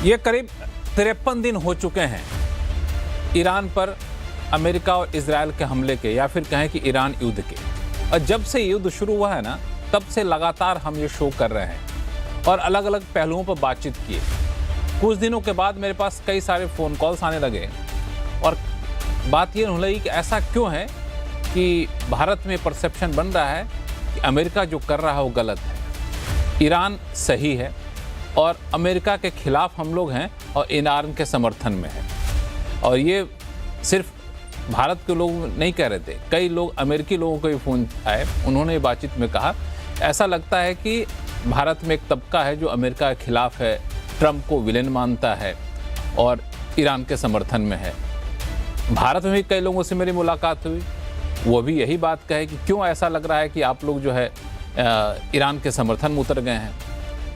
ये करीब 53 दिन हो चुके हैं ईरान पर अमेरिका और इजराइल के हमले के, या फिर कहें कि ईरान युद्ध के। और जब से युद्ध शुरू हुआ है ना, तब से लगातार हम ये शो कर रहे हैं और अलग अलग पहलुओं पर बातचीत किए। कुछ दिनों के बाद मेरे पास कई सारे फ़ोन कॉल्स आने लगे और बात ये होने लगी कि ऐसा क्यों है कि भारत में परसेप्शन बन रहा है कि अमेरिका जो कर रहा है वो गलत है, ईरान सही है और अमेरिका के खिलाफ हम लोग हैं और ईरान के समर्थन में है। और ये सिर्फ भारत के लोग नहीं कह रहे थे, कई लोग अमेरिकी लोगों को भी फ़ोन आए, उन्होंने बातचीत में कहा ऐसा लगता है कि भारत में एक तबका है जो अमेरिका के खिलाफ है, ट्रंप को विलेन मानता है और ईरान के समर्थन में है। भारत में भी कई लोगों से मेरी मुलाकात हुई, वो भी यही बात कहे कि क्यों ऐसा लग रहा है कि आप लोग जो है ईरान के समर्थन में उतर गए हैं।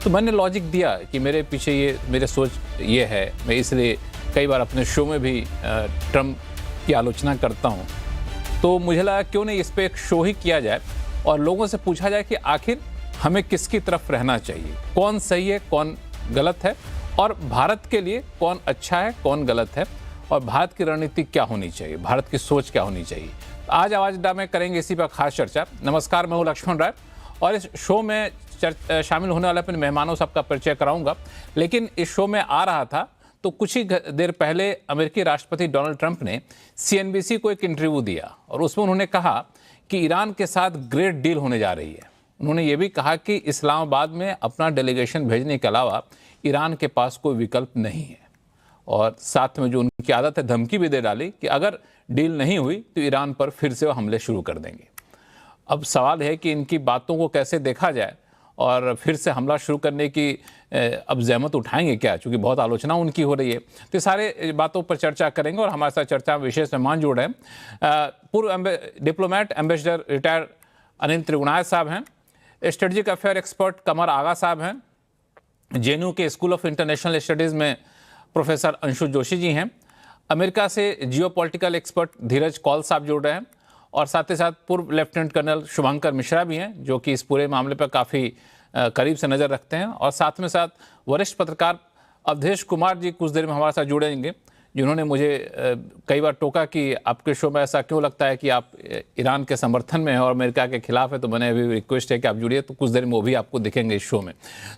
तो मैंने लॉजिक दिया कि मेरे पीछे मेरे सोच ये है, मैं इसलिए कई बार अपने शो में भी ट्रंप की आलोचना करता हूँ। तो मुझे लगा क्यों नहीं इस पर एक शो ही किया जाए और लोगों से पूछा जाए कि आखिर हमें किसकी तरफ रहना चाहिए, कौन सही है कौन गलत है, और भारत के लिए कौन अच्छा है कौन गलत है, और भारत की रणनीति क्या होनी चाहिए, भारत की सोच क्या होनी चाहिए। आज आवाज़ अड्डा में करेंगे इसी पर खास चर्चा। नमस्कार, मैं हूँ लक्ष्मण राय और इस शो में शामिल होने वाले अपने मेहमानों से आपका परिचय कराऊंगा। लेकिन इस शो में आ रहा था तो कुछ ही देर पहले अमेरिकी राष्ट्रपति डोनाल्ड ट्रंप ने CNBC को एक इंटरव्यू दिया और उसमें उन्होंने कहा कि ईरान के साथ ग्रेट डील होने जा रही है। उन्होंने ये भी कहा कि इस्लामाबाद में अपना डेलीगेशन भेजने के अलावा ईरान के पास कोई विकल्प नहीं है, और साथ में जो उनकी आदत है धमकी भी दे डाली कि अगर डील नहीं हुई तो ईरान पर फिर से वो हमले शुरू कर देंगे। अब सवाल है कि इनकी बातों को कैसे देखा जाए और फिर से हमला शुरू करने की अब जहमत उठाएंगे क्या, क्योंकि बहुत आलोचना उनकी हो रही है। तो ये सारे बातों पर चर्चा करेंगे और हमारे साथ चर्चा में विशेष मेहमान जुड़ रहे हैं। पूर्व डिप्लोमेट एम्बेसडर रिटायर्ड अनिल त्रिगुणाय साहब हैं, स्ट्रेटजिक अफेयर एक्सपर्ट कमर आगा साहब हैं, JNU के स्कूल ऑफ इंटरनेशनल स्टडीज़ में प्रोफेसर अंशु जोशी जी हैं, अमेरिका से जियोपॉलिटिकल एक्सपर्ट धीरज कौल साहब जुड़ रहे हैं, और साथ ही साथ पूर्व लेफ्टिनेंट कर्नल शुभंकर मिश्रा भी हैं जो कि इस पूरे मामले पर काफ़ी करीब से नज़र रखते हैं, और साथ में साथ वरिष्ठ पत्रकार अवधेश कुमार जी कुछ देर में हमारे साथ जुड़ेंगे, जिन्होंने मुझे कई बार टोका कि आपके शो में ऐसा क्यों लगता है कि आप ईरान के समर्थन में हैं और अमेरिका के खिलाफ है। तो मैंने अभी रिक्वेस्ट है कि आप जुड़िए, तो कुछ देर में वो भी आपको दिखेंगे इस शो में।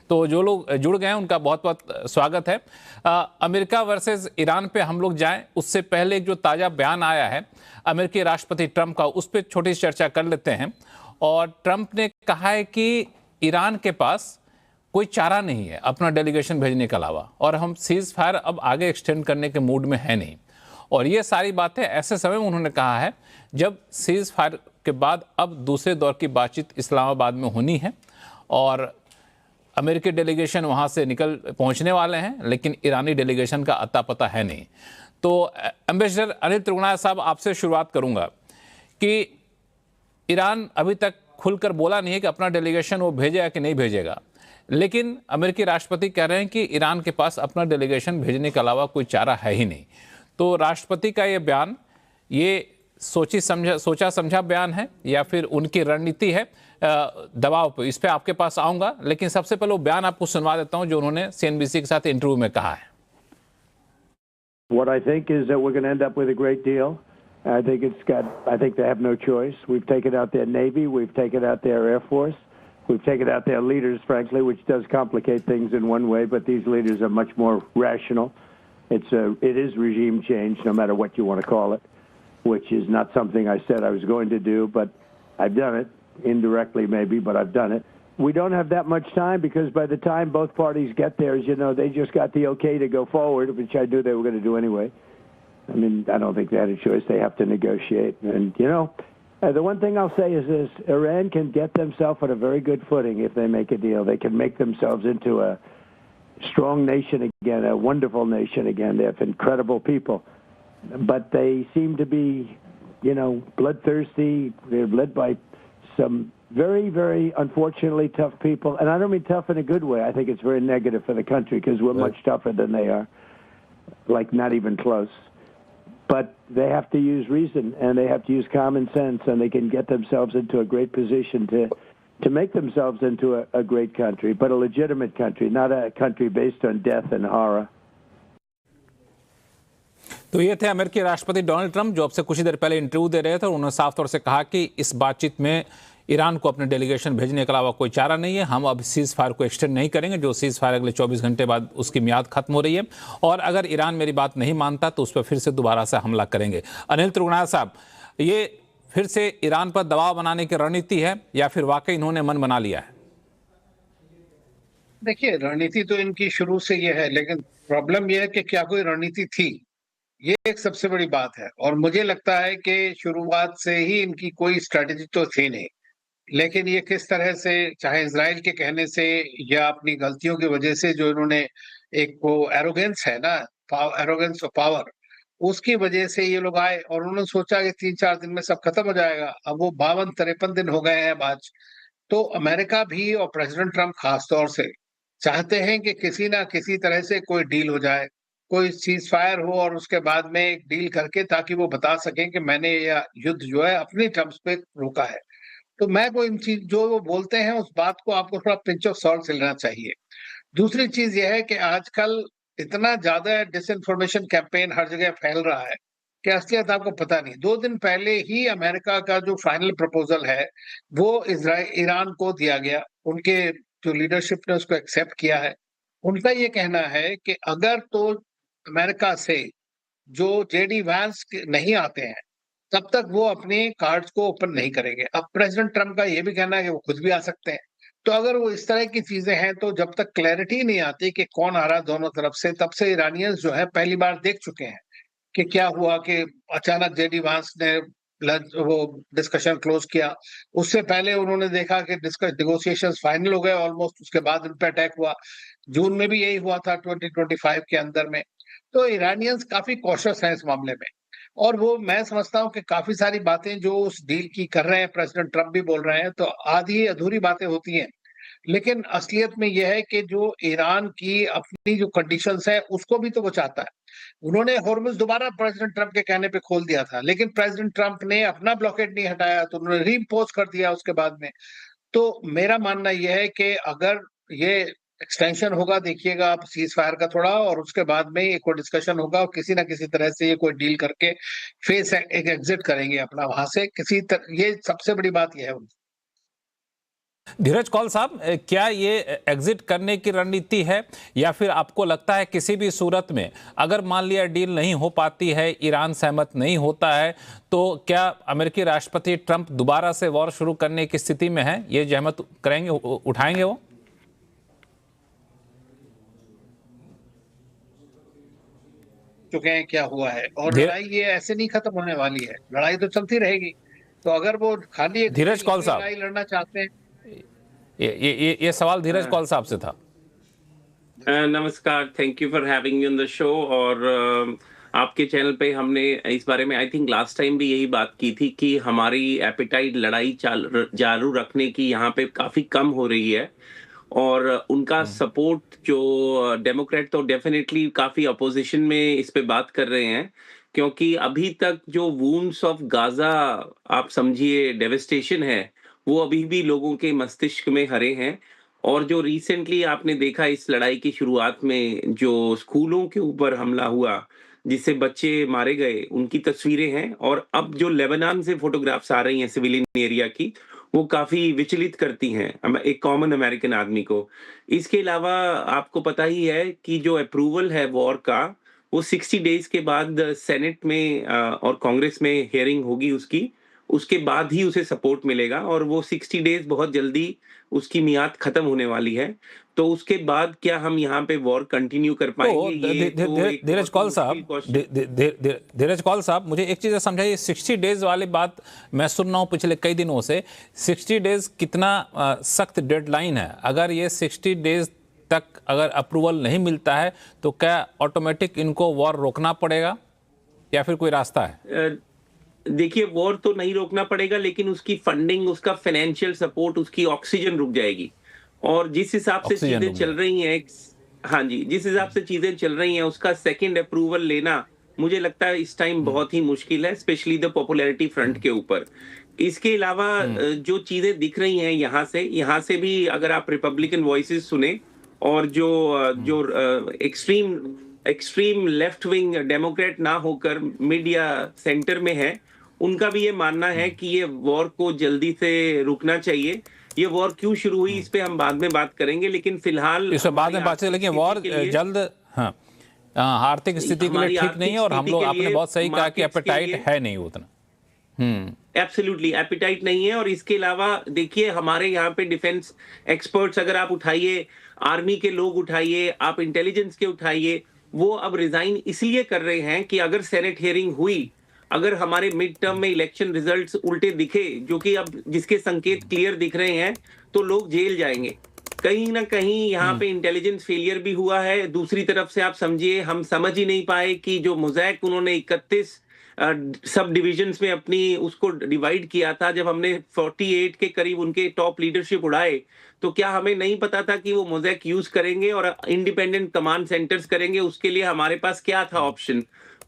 तो जो लोग जुड़ गए हैं उनका बहुत बहुत स्वागत है। अमेरिका वर्सेस ईरान पे हम लोग जाएं उससे पहले एक जो ताज़ा बयान आया है अमेरिकी राष्ट्रपति ट्रंप का, उस पर छोटी सी चर्चा कर लेते हैं। और ट्रंप ने कहा है कि ईरान के पास कोई चारा नहीं है अपना डेलीगेशन भेजने के अलावा, और हम सीज फायर अब आगे एक्सटेंड करने के मूड में है नहीं। और ये सारी बातें ऐसे समय में उन्होंने कहा है जब सीज फायर के बाद अब दूसरे दौर की बातचीत इस्लामाबाद में होनी है और अमेरिकी डेलीगेशन वहाँ से पहुँचने वाले हैं, लेकिन ईरानी डेलीगेशन का अता पता है नहीं। तो एम्बेसडर अनिल त्रिगुणाय साहब, आपसे शुरुआत करूँगा कि ईरान अभी तक खुलकर बोला नहीं है कि अपना डेलीगेशन वो भेजेगा कि नहीं भेजेगा, लेकिन अमेरिकी राष्ट्रपति कह रहे हैं कि ईरान के पास अपना डेलीगेशन भेजने के अलावा कोई चारा है ही नहीं। तो राष्ट्रपति का ये बयान ये सोचा समझा बयान है या फिर उनकी रणनीति है दबाव पर, इस पर आपके पास आऊँगा। लेकिन सबसे पहले वो बयान आपको सुनवा देता हूँ जो उन्होंने CNBC के साथ इंटरव्यू में कहा है। What I think is that we're going to end up with a great deal. I think they have no choice. We've taken out their Navy, we've taken out their Air Force, we've taken out their leaders, frankly, which does complicate things in one way, but these leaders are much more rational. It is regime change, no matter what you want to call it, which is not something I said I was going to do, but I've done it, indirectly maybe, but I've done it. We don't have that much time because by the time both parties get there, as you know, they just got the okay to go forward, which I knew they were going to do anyway. I mean, I don't think they had a choice. They have to negotiate. And, the one thing I'll say is this: Iran can get themselves on a very good footing if they make a deal. They can make themselves into a strong nation again, a wonderful nation again. They have incredible people. But they seem to be, bloodthirsty. They're led by some very, very unfortunately tough people. And I don't mean tough in a good way. I think it's very negative for the country because we're much tougher than they are, like not even close. But they have to use reason and they have to use common sense, and they can get themselves into a great position to make themselves into a great country, but a legitimate country, not a country based on death and horror. तो ये थे अमेरिकी राष्ट्रपति Donald Trump, जो अब से कुछ ही देर पहले इंटरव्यू दे रहे थे, और उन्होंने साफ तौर से कहा कि इस बातचीत में ईरान को अपने डेलीगेशन भेजने के अलावा कोई चारा नहीं है। हम अब सीज फायर को एक्सटेंड नहीं करेंगे, जो सीज फायर अगले 24 घंटे बाद उसकी मियाद खत्म हो रही है, और अगर ईरान मेरी बात नहीं मानता तो उस पर फिर से दोबारा से हमला करेंगे। अनिल त्रिगुणाल साहब, ये फिर से ईरान पर दबाव बनाने की रणनीति है या फिर वाकई इन्होंने मन बना लिया है? देखिए, रणनीति तो इनकी शुरू से ये है, लेकिन प्रॉब्लम ये है कि क्या कोई रणनीति थी, ये एक सबसे बड़ी बात है। और मुझे लगता है कि शुरुआत से ही इनकी कोई स्ट्रेटेजी तो थी नहीं, लेकिन ये किस तरह से, चाहे इजराइल के कहने से या अपनी गलतियों की वजह से, जो इन्होंने एक वो एरोगेंस है ना, एरोगेंस ऑफ पावर, उसकी वजह से ये लोग आए और उन्होंने सोचा कि 3-4 दिन में सब खत्म हो जाएगा। अब वो 52-53 दिन हो गए हैं आज। तो अमेरिका भी और प्रेसिडेंट ट्रम्प खास तौर से चाहते हैं कि किसी ना किसी तरह से कोई डील हो जाए, कोई सीज फायर हो, और उसके बाद में एक डील करके ताकि वो बता सकें कि मैंने यह युद्ध जो है अपनी टर्म्स पे रोका है। तो मैं को इन चीज जो वो बोलते हैं उस बात को आपको थोड़ा पिंच ऑफ सॉल्ट से लेना चाहिए। दूसरी चीज यह है कि आजकल इतना ज्यादा डिसइंफॉर्मेशन कैंपेन हर जगह फैल रहा है कि असलियत आपको पता नहीं। 2 दिन पहले ही अमेरिका का जो फाइनल प्रपोजल है वो ईरान को दिया गया, उनके जो लीडरशिप ने उसको एक्सेप्ट किया है। उनका ये कहना है कि अगर तो अमेरिका से जो जेडी वैंस नहीं आते हैं तब तक वो अपने कार्ड्स को ओपन नहीं करेंगे। अब प्रेसिडेंट ट्रम्प का ये भी कहना है कि वो खुद भी आ सकते हैं। तो अगर वो इस तरह की चीजें हैं, तो जब तक क्लैरिटी नहीं आती कि कौन आ रहा है दोनों तरफ से, तब से ईरानियंस जो है पहली बार देख चुके हैं कि क्या हुआ कि अचानक जेडी वांस ने वो डिस्कशन क्लोज किया। उससे पहले उन्होंने देखा कि नेगोशिएशंस फाइनल हो गए ऑलमोस्ट, उसके बाद उन पर अटैक हुआ। जून में भी यही हुआ था 2025 के अंदर में। तो ईरानियंस काफी कॉशियस हैं इस मामले में, और वो मैं समझता हूं कि काफी सारी बातें जो उस डील की कर रहे हैं, प्रेसिडेंट ट्रम्प भी बोल रहे हैं, तो आधी अधूरी बातें होती हैं। लेकिन असलियत में यह है कि जो ईरान की अपनी जो कंडीशंस है उसको भी तो वो चाहता है। उन्होंने हॉर्मुज़ दोबारा प्रेसिडेंट ट्रम्प के कहने पे खोल दिया था, लेकिन प्रेसिडेंट ट्रम्प ने अपना ब्लॉकेड नहीं हटाया, तो उन्होंने रीइंपोज कर दिया उसके बाद में। तो मेरा मानना यह है कि अगर ये एक्सटेंशन होगा, देखिएगा आप सीज फायर का थोड़ा, और उसके बाद में एक और डिस्कशन होगा और किसी ना किसी तरह से ये कोई डील करके फेस एक एग्जिट करेंगे अपना वहां से ये सबसे बड़ी बात यह है। धीरज कौल साहब, क्या ये एग्जिट करने की रणनीति है, या फिर आपको लगता है किसी भी सूरत में अगर मान लिया डील नहीं हो पाती है, ईरान सहमत नहीं होता है, तो क्या अमेरिकी राष्ट्रपति ट्रंप दोबारा से वॉर शुरू करने की स्थिति में है? ये जहमत करेंगे, उठाएंगे वो? चुके हैं क्या हुआ है, और लड़ाई ये ऐसे नहीं खत्म होने वाली है, लड़ाई तो चलती रहेगी। तो अगर वो खाली धीरज कौल साहब, लड़ाई लड़ना चाहते हैं। ये सवाल धीरज कौल साहब से था। नमस्कार, thank you for having me on the show. और आपके चैनल पे हमने इस बारे में आई थिंक लास्ट टाइम भी यही बात की थी कि हमारी एपिटाइट लड़ाई जारू रखने की यहाँ पे काफी कम हो रही है, और उनका सपोर्ट जो डेमोक्रेट तो डेफिनेटली काफी अपोजिशन में इस पे बात कर रहे हैं, क्योंकि अभी तक जो वूंड्स ऑफ गाजा आप समझिए डेवेस्टेशन है, वो अभी भी लोगों के मस्तिष्क में हरे हैं। और जो रिसेंटली आपने देखा इस लड़ाई की शुरुआत में जो स्कूलों के ऊपर हमला हुआ जिससे बच्चे मारे गए, उनकी तस्वीरें हैं, और अब जो लेबनान से फोटोग्राफ्स आ रही हैं सिविलियन एरिया की, वो काफी विचलित करती हैं एक कॉमन अमेरिकन आदमी को। इसके अलावा आपको पता ही है कि जो अप्रूवल है वॉर का, वो 60 डेज के बाद सेनेट में और कांग्रेस में हियरिंग होगी उसके बाद ही उसे सपोर्ट मिलेगा, और वो 60 डेज बहुत जल्दी उसकी मियाद खत्म होने वाली है। तो उसके बाद क्या हम यहाँ पे वॉर कंटिन्यू कर पाएंगे? धीरज कौल साहब, मुझे एक चीज समझाइए, 60 डेज वाली बात मैं सुन रहा हूँ पिछले कई दिनों से। 60 डेज कितना सख्त डेडलाइन है? अगर ये 60 डेज तक अगर अप्रूवल नहीं मिलता है तो क्या ऑटोमेटिक इनको वॉर रोकना पड़ेगा, या फिर कोई रास्ता है? देखिए, वॉर तो नहीं रोकना पड़ेगा, लेकिन उसकी फंडिंग, उसका फाइनेंशियल सपोर्ट, उसकी ऑक्सीजन रुक जाएगी। और जिस हिसाब से चीजें चल रही हैं, हाँ जी, जिस हिसाब से चीजें चल रही हैं, उसका सेकंड अप्रूवल लेना मुझे लगता है इस टाइम बहुत ही मुश्किल है, स्पेशली द पॉपुलैरिटी फ्रंट के ऊपर। इसके अलावा जो चीजें दिख रही हैं यहाँ से भी अगर आप रिपब्लिकन वॉइसेस सुने, और जो extreme extreme left wing Democrat ना होकर मिड या सेंटर में है, उनका भी ये मानना है कि ये वॉर को जल्दी से रुकना चाहिए। ये वॉर क्यों शुरू हुई इस पे हम बाद में बात करेंगे, लेकिन फिलहाल इस बाद में बात करेंगे, लेकिन वॉर जल्द, हाँ, आर्थिक स्थिति के लिए ठीक नहीं है, और हम लोग, आपने बहुत सही कहा कि एपेटाइट है नहीं उतना। एब्सोल्युटली एपिटाइट नहीं है। और इसके अलावा देखिए, हमारे यहाँ पे डिफेंस एक्सपर्ट्स अगर आप उठाइए, आर्मी के लोग उठाइए, आप इंटेलिजेंस के उठाइए, वो अब रिजाइन इसलिए कर रहे हैं कि अगर सेनेट हियरिंग हुई, अगर हमारे मिड टर्म में इलेक्शन रिजल्ट्स उल्टे दिखे, जो कि अब जिसके संकेत क्लियर दिख रहे हैं, तो लोग जेल जाएंगे। कहीं ना कहीं यहाँ पे इंटेलिजेंस फेलियर भी हुआ है। दूसरी तरफ से आप समझिए, हम समझ ही नहीं पाए कि जो मोज़ैक उन्होंने 31 सब डिविजन्स में अपनी उसको डिवाइड किया था, जब हमने 48 के करीब उनके टॉप लीडरशिप उड़ाए, तो क्या हमें नहीं पता था कि वो मोज़ैक यूज करेंगे और इंडिपेंडेंट कमांड सेंटर्स करेंगे? उसके लिए हमारे पास क्या था ऑप्शन?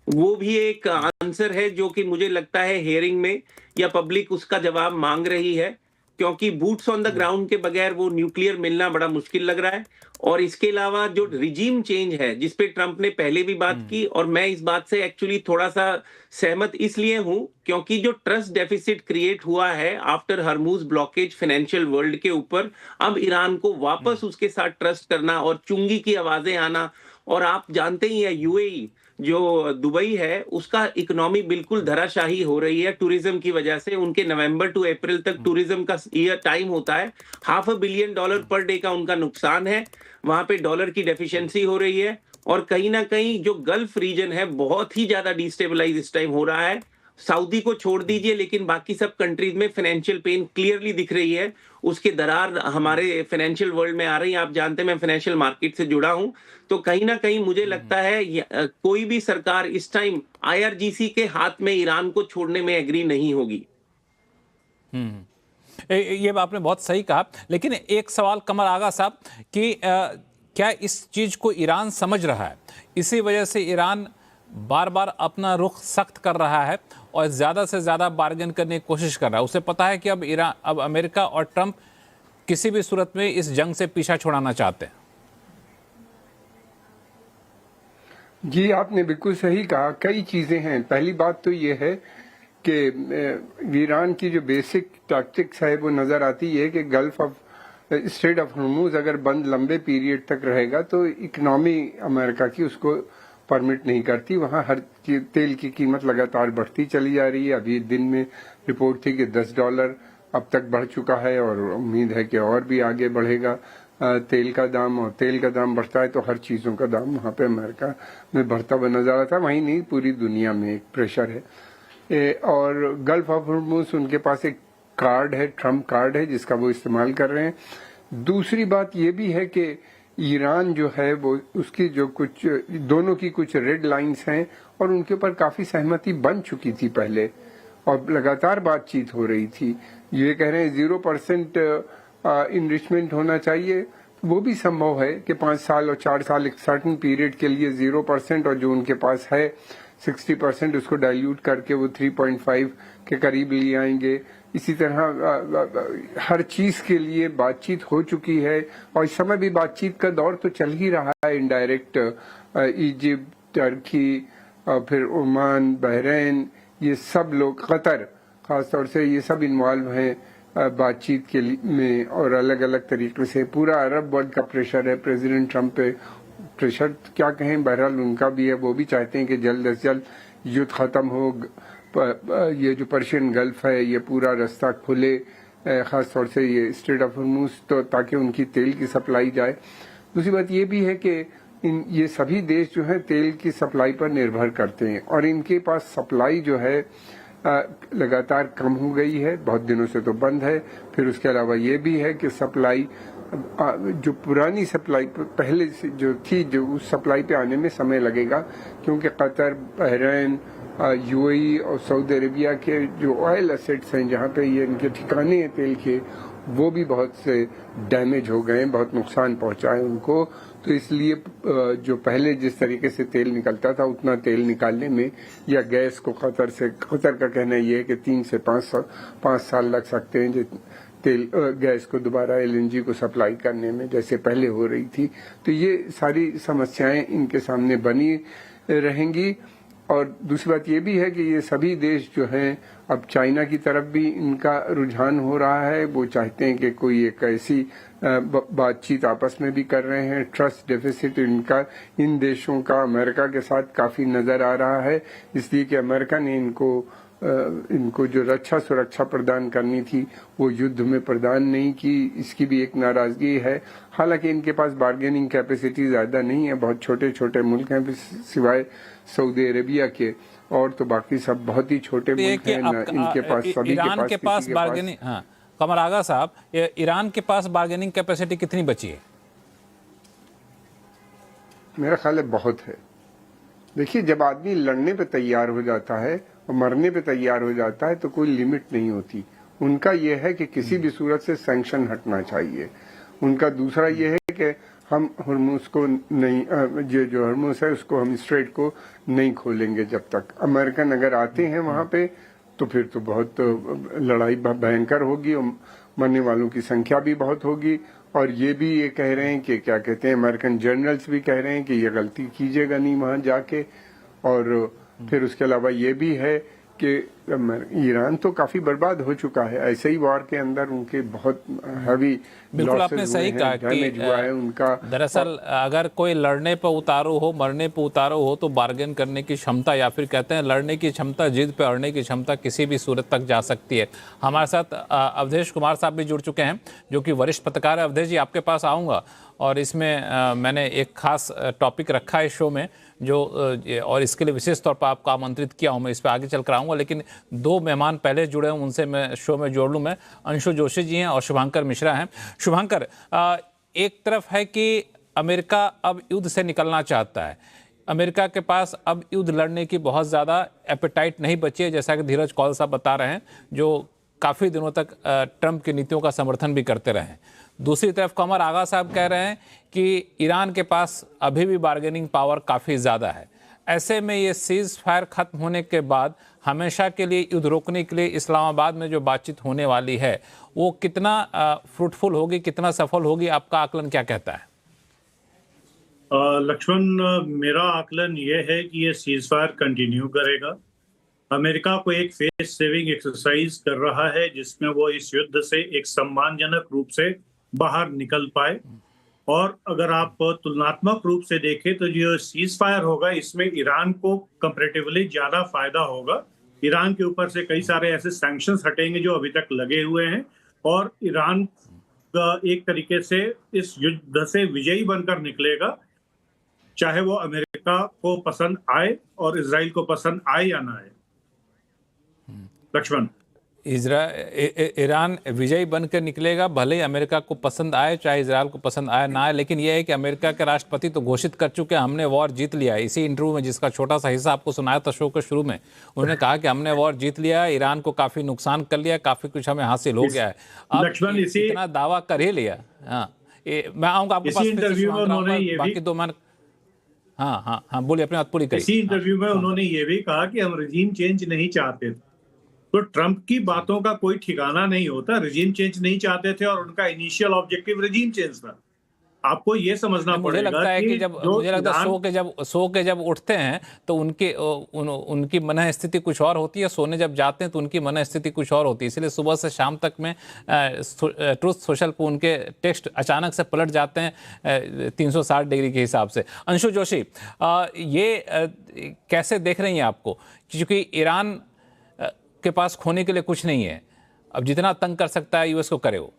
वो भी एक आंसर है जो कि मुझे लगता है हियरिंग में या पब्लिक उसका जवाब मांग रही है, क्योंकि बूट्स ऑन द ग्राउंड के बगैर वो न्यूक्लियर मिलना बड़ा मुश्किल लग रहा है। और इसके अलावा जो रिजीम चेंज है, जिसपे ट्रंप ने पहले भी बात की, और मैं इस बात से एक्चुअली थोड़ा सा सहमत इसलिए हूं क्योंकि जो ट्रस्ट डेफिसिट क्रिएट हुआ है आफ्टर हरमुज ब्लॉकेज फाइनेंशियल वर्ल्ड के ऊपर, अब ईरान को वापस उसके साथ ट्रस्ट करना और चुंगी की आवाजें आना। और आप जानते ही है, यूएई जो दुबई है, उसका इकोनॉमी बिल्कुल धराशाही हो रही है टूरिज्म की वजह से। उनके नवंबर टू अप्रैल तक टूरिज्म का ईयर टाइम होता है, $500 बिलियन पर डे का उनका नुकसान है। वहां पे डॉलर की डेफिशिएंसी हो रही है, और कहीं ना कहीं जो गल्फ रीजन है बहुत ही ज्यादा डिस्टेबलाइज इस टाइम हो रहा है। सऊदी को छोड़ दीजिए, लेकिन बाकी सब कंट्रीज में फाइनेंशियल पेन क्लियरली दिख रही है। उसके दरार हमारे फाइनेंशियल वर्ल्ड में आ रही है। आप जानते हैं मैं फाइनेंशियल मार्केट से जुड़ा हूं, तो कहीं ना कहीं मुझे लगता है कोई भी सरकार इस टाइम IRGC के हाथ में ईरान को छोड़ने में एग्री नहीं होगी। ये आपने बहुत सही कहा, लेकिन एक सवाल कमर आगा साहब कि क्या इस चीज को ईरान समझ रहा है? इसी वजह से ईरान बार बार अपना रुख सख्त कर रहा है और ज्यादा से ज्यादा बार्गेन करने की कोशिश कर रहा है। उसे पता है कि अब अमेरिका और ट्रंप किसी भी सूरत में इस जंग से पीछा छुड़ाना चाहते हैं। जी, आपने बिल्कुल सही कहा। कई चीजें हैं। पहली बात तो ये है कि ईरान की जो बेसिक टैक्टिक्स है वो नजर आती है कि gulf of straight of Hormuz अगर बंद लंबे पीरियड तक रहेगा तो इकोनॉमी अमेरिका की उसको परमिट नहीं करती। वहां हर तेल की कीमत लगातार बढ़ती चली जा रही है। अभी दिन में रिपोर्ट थी कि $10 अब तक बढ़ चुका है, और उम्मीद है कि और भी आगे बढ़ेगा तेल का दाम। और तेल का दाम बढ़ता है तो हर चीजों का दाम वहां पे अमेरिका में बढ़ता हुआ नजर आता है। वहीं नहीं, पूरी दुनिया में एक प्रेशर है। और गल्फ ऑफ हॉर्मुज उनके पास एक कार्ड है, ट्रम्प कार्ड है, जिसका वो इस्तेमाल कर रहे हैं। दूसरी बात ये भी है कि ईरान जो है वो उसकी जो कुछ दोनों की कुछ रेड लाइंस हैं, और उनके ऊपर काफी सहमति बन चुकी थी पहले, और लगातार बातचीत हो रही थी। ये कह रहे हैं 0% इनरिचमेंट होना चाहिए। वो भी संभव है कि 5 साल और 4 साल एक सर्टन पीरियड के लिए 0%, और जो उनके पास है 60% उसको डाइल्यूट करके वो 3.5 के करीब ले आएंगे। इसी तरह हर चीज के लिए बातचीत हो चुकी है, और इस समय भी बातचीत का दौर तो चल ही रहा है इनडायरेक्ट। इजिप्ट, टर्की, फिर ओमान, बहरीन, ये सब लोग, कतर खासतौर से, ये सब इन्वॉल्व हैं बातचीत के में, और अलग अलग तरीके से। पूरा अरब वर्ल्ड का प्रेशर है प्रेसिडेंट ट्रंप पे। प्रेशर क्या कहें, बहरहाल उनका भी है। वो भी चाहते हैं कि जल्द से जल्द युद्ध खत्म हो, ये जो पर्शियन गल्फ है ये पूरा रास्ता खुले, खासतौर से ये स्ट्रेट ऑफ हॉर्मुज, तो ताकि उनकी तेल की सप्लाई जाए। दूसरी बात ये भी है कि ये सभी देश जो है तेल की सप्लाई पर निर्भर करते हैं, और इनके पास सप्लाई जो है लगातार कम हो गई है, बहुत दिनों से तो बंद है। फिर उसके अलावा ये भी है कि सप्लाई, जो पुरानी सप्लाई पहले से जो थी, जो उस सप्लाई पे आने में समय लगेगा, क्योंकि कतर, बहरीन, यूएई और सऊदी अरेबिया के जो ऑयल एसेट्स हैं, जहाँ पे ये इनके ठिकाने हैं तेल के, वो भी बहुत से डैमेज हो गए हैं, बहुत नुकसान पहुंचा है उनको। तो इसलिए जो पहले जिस तरीके से तेल निकलता था उतना तेल निकालने में, या गैस को कतर का कहना ये है कि 3 से 5 साल लग सकते हैं तेल गैस को दोबारा एलएनजी को सप्लाई करने में जैसे पहले हो रही थी। तो ये सारी समस्याएं इनके सामने बनी रहेंगी। और दूसरी बात ये भी है कि ये सभी देश जो हैं, अब चाइना की तरफ भी इनका रुझान हो रहा है। वो चाहते हैं कि कोई एक ऐसी बातचीत आपस में भी कर रहे हैं। ट्रस्ट डेफिसिट इनका इन देशों का अमेरिका के साथ काफी नजर आ रहा है, इसलिए कि अमेरिका ने इनको जो रक्षा सुरक्षा प्रदान करनी थी वो युद्ध में प्रदान नहीं की। इसकी भी एक नाराजगी है। हालांकि इनके पास बार्गेनिंग कैपेसिटी ज्यादा नहीं है, बहुत छोटे छोटे मुल्क हैं सिवाय सऊदी अरेबिया के, और तो बाकी सब बहुत ही छोटे मुल्क हैं। इनके पास सभी ईरान के पास बार्गेनिंग, हाँ कमर आगा साहब, ईरान के पास बार्गेनिंग कैपेसिटी कितनी बची है? मेरा ख्याल है बहुत है। देखिए, जब आदमी लड़ने पे तैयार हो जाता है और मरने पे तैयार हो जाता है तो कोई लिमिट नहीं होती। उनका यह है कि किसी भी सूरत से सैंक्शन हटना चाहिए। उनका दूसरा यह है कि हम हरमुज को नहीं, जो हरमुज है उसको हम स्ट्रेट को नहीं खोलेंगे जब तक। अमेरिकन अगर आते हैं वहां पे तो फिर तो बहुत लड़ाई भयंकर होगी और मरने वालों की संख्या भी बहुत होगी। और ये भी ये कह रहे हैं कि क्या कहते हैं, अमेरिकन जनरल्स भी कह रहे हैं कि ये गलती कीजिएगा नहीं वहां जाके। और फिर उसके अलावा ये भी है कि ईरान तो काफी बर्बाद हो चुका है। ऐसे ही वॉर के अंदर उनके बहुत हैवी, बिल्कुल आपने सही कहा कि उनका दरअसल अगर कोई लड़ने पर उतारू हो, मरने पर उतारू हो तो बार्गेन करने की क्षमता, या फिर कहते हैं लड़ने की क्षमता, जिद पे अड़ने की क्षमता किसी भी सूरत तक जा सकती है। हमारे साथ अवधेश कुमार साहब भी जुड़ चुके हैं जो कि वरिष्ठ पत्रकार है। अवधेश जी, आपके पास आऊँगा और इसमें मैंने एक खास टॉपिक रखा है शो में जो, और इसके लिए विशेष तौर पर आपको आमंत्रित किया हूं। मैं इस पर आगे चल कर आऊँगा, लेकिन दो मेहमान पहले जुड़े हैं, उनसे मैं शो में जोड़ लूँ। मैं अंशु जोशी जी हैं और शुभंकर मिश्रा हैं। शुभंकर, एक तरफ है कि अमेरिका अब युद्ध से निकलना चाहता है। अमेरिका के पास अब युद्ध लड़ने की बहुत ज़्यादा एपेटाइट नहीं बची है, जैसा कि धीरज कौल साहब बता रहे हैं, जो काफ़ी दिनों तक ट्रंप की नीतियों का समर्थन भी करते रहे हैं। दूसरी तरफ कमर आगा साहब कह रहे हैं कि ईरान के पास अभी भी बार्गेनिंग पावर काफ़ी ज़्यादा है। ऐसे में ये सीज फायर खत्म होने के बाद हमेशा के लिए युद्ध रोकने के लिए इस्लामाबाद में जो बातचीत होने वाली है वो कितना फ्रूटफुल होगी, कितना सफल होगी, आपका आकलन क्या कहता है? लक्ष्मण, मेरा आकलन ये है कि ये सीज फायर कंटिन्यू करेगा। अमेरिका को एक फेस सेविंग एक्सरसाइज कर रहा है जिसमें वो इस युद्ध से एक सम्मानजनक रूप से बाहर निकल पाए। और अगर आप तुलनात्मक रूप से देखें तो जो सीज फायर होगा इसमें ईरान को कंपैरेटिवली ज्यादा फायदा होगा। ईरान के ऊपर से कई सारे ऐसे सैंक्शंस हटेंगे जो अभी तक लगे हुए हैं, और ईरान एक तरीके से इस युद्ध से विजयी बनकर निकलेगा, चाहे वो अमेरिका को पसंद आए और इजराइल को पसंद आए या ना आए। लक्ष्मण, ईरान विजयी बनकर निकलेगा, भले ही अमेरिका को पसंद आए, चाहे इजराइल को पसंद आए ना आए। लेकिन यह है कि अमेरिका के राष्ट्रपति तो घोषित कर चुके हैं हमने वॉर जीत लिया है। इसी इंटरव्यू में जिसका छोटा सा हिस्सा आपको सुनाया था शो के शुरू में, उन्होंने कहा कि हमने वॉर जीत लिया है, ईरान को काफी नुकसान कर लिया, काफी कुछ हमें हासिल हो गया है। अब इतना दावा कर ही लिया। हाँ, मैं आऊंगा आपके पास बाकी दो मैंने। हाँ, बोलिए, अपनी बात पूरी करिए। इसी इंटरव्यू में उन्होंने ये भी कहा कि हम रजीम चेंज नहीं चाहते। तो ट्रंप की बातों का कोई ठिकाना नहीं होता। रजीम चेंज नहीं चाहते थे और उनका इनिशियल ऑब्जेक्टिव रजीम चेंज था। आपको ये समझना मुझे पड़ेगा लगता है कि मुझे लगता है सो के जब उठते हैं तो उनकी मन स्थिति कुछ और होती है, सोने जब जाते हैं तो उनकी मन स्थिति कुछ और होती है। इसलिए सुबह से शाम तक में ट्रुथ सोशल पर उनके टेक्स्ट अचानक से पलट जाते हैं 360 डिग्री के हिसाब से। अंशु जोशी, ये कैसे देख रही हैं आपको, क्योंकि ईरान के पास खोने के लिए कुछ नहीं है, अब जितना तंग कर सकता है यूएस को करे वो।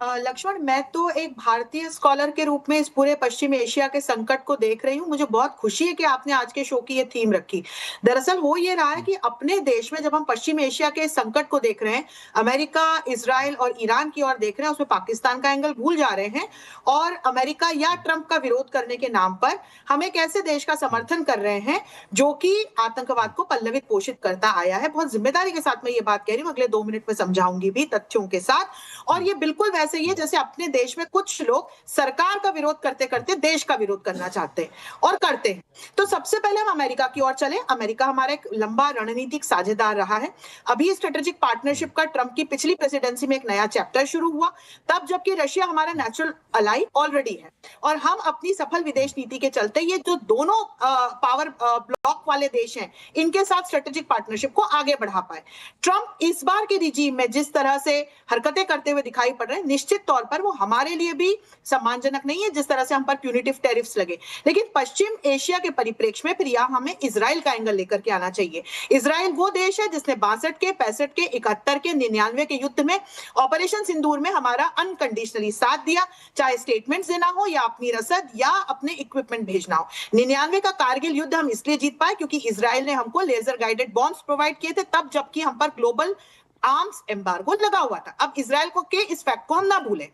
लक्ष्मण, मैं तो एक भारतीय स्कॉलर के रूप में इस पूरे पश्चिम एशिया के संकट को देख रही हूँ। मुझे बहुत खुशी है कि आपने आज के शो की ये थीम रखी। दरअसल हो ये रहा है कि अपने देश में जब हम पश्चिम एशिया के संकट को देख रहे हैं, अमेरिका, इजराइल और ईरान की ओर देख रहे हैं, उसमें पाकिस्तान का एंगल भूल जा रहे हैं और अमेरिका या ट्रंप का विरोध करने के नाम पर हम एक ऐसे देश का समर्थन कर रहे हैं जो कि आतंकवाद को पल्लवित पोषित करता आया है। बहुत जिम्मेदारी के साथ मैं ये बात कह रही हूँ, अगले 2 मिनट में समझाऊंगी भी तथ्यों के साथ। और ये बिल्कुल ऐसे ही है जैसे अपने देश में कुछ लोग सरकार का विरोध करते करते देश का विरोध करना चाहते हैं और करते हैं। तो सबसे पहले हम अमेरिका की ओर चले। अमेरिका हमारा एक लंबा रणनीतिक साझेदार रहा है। अभी स्ट्रेटेजिक पार्टनरशिप का ट्रंप की पिछली प्रेसिडेंसी में एक नया चैप्टर शुरू हुआ, तब जबकि रशिया हमारा नेचुरल अलाई ऑलरेडी है, और हम अपनी सफल विदेश नीति के चलते ये जो दोनों पावर ब्लॉक वाले देश हैं इनके साथ स्ट्रेटेजिक पार्टनरशिप को आगे बढ़ा पाए। ट्रंप इस बार के रिजीम में जिस तरह से हरकतें करते हुए दिखाई पड़ रहे हैं, निश्चित तौर पर वो हमारे लिए भी सम्मानजनक नहीं है जिस तरह से हम पर प्यूनिटिव टैरिफ्स लगे। लेकिन पश्चिम एशिया के परिप्रेक्ष्य में फिर यहां हमें इजराइल का एंगल लेकर के आना चाहिए। इजराइल वो देश है जिसने 62 के, 65 के, 71 के, 99 के युद्ध में ऑपरेशन सिंदूर में हमारा अनकंडीशनली साथ दिया, चाहे स्टेटमेंट्स देना हो या अपनी रसद या अपने इक्विपमेंट भेजना हो। 99 का कारगिल युद्ध हम इसलिए जीत पाए क्योंकि इजराइल ने हमको लेजर गाइडेड बॉम्ब्स प्रोवाइड किए थे, तब जबकि हम पर ग्लोबल आर्म्स एम्बार्गो लगा हुआ था। अब इजराइल को के इस फैक्ट को हम ना भूलें।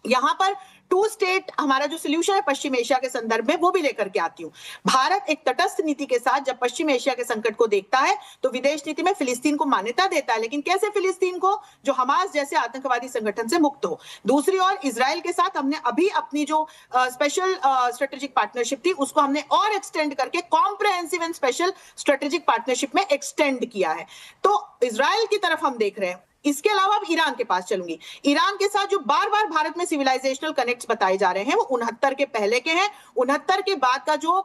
यहां पर टू स्टेट हमारा जो सोल्यूशन है पश्चिम एशिया के संदर्भ में वो भी लेकर के आती हूं। भारत एक तटस्थ नीति के साथ जब पश्चिम एशिया के संकट को देखता है तो विदेश नीति में फिलिस्तीन को मान्यता देता है, लेकिन कैसे फिलिस्तीन को, जो हमास जैसे आतंकवादी संगठन से मुक्त हो। दूसरी ओर इजराइल के साथ हमने अभी अपनी जो स्पेशल स्ट्रेटेजिक पार्टनरशिप थी उसको हमने और एक्सटेंड करके comprehensive and special strategic partnership में एक्सटेंड किया है। तो इजराइल की तरफ हम देख रहे हैं। इसके अलावा अब ईरान के पास चलूंगी। ईरान के साथ जो बार बार भारत में सिविलाइजेशनल कनेक्ट्स बताए जा रहे हैं वो 69 के पहले के हैं। 69 के बाद का जो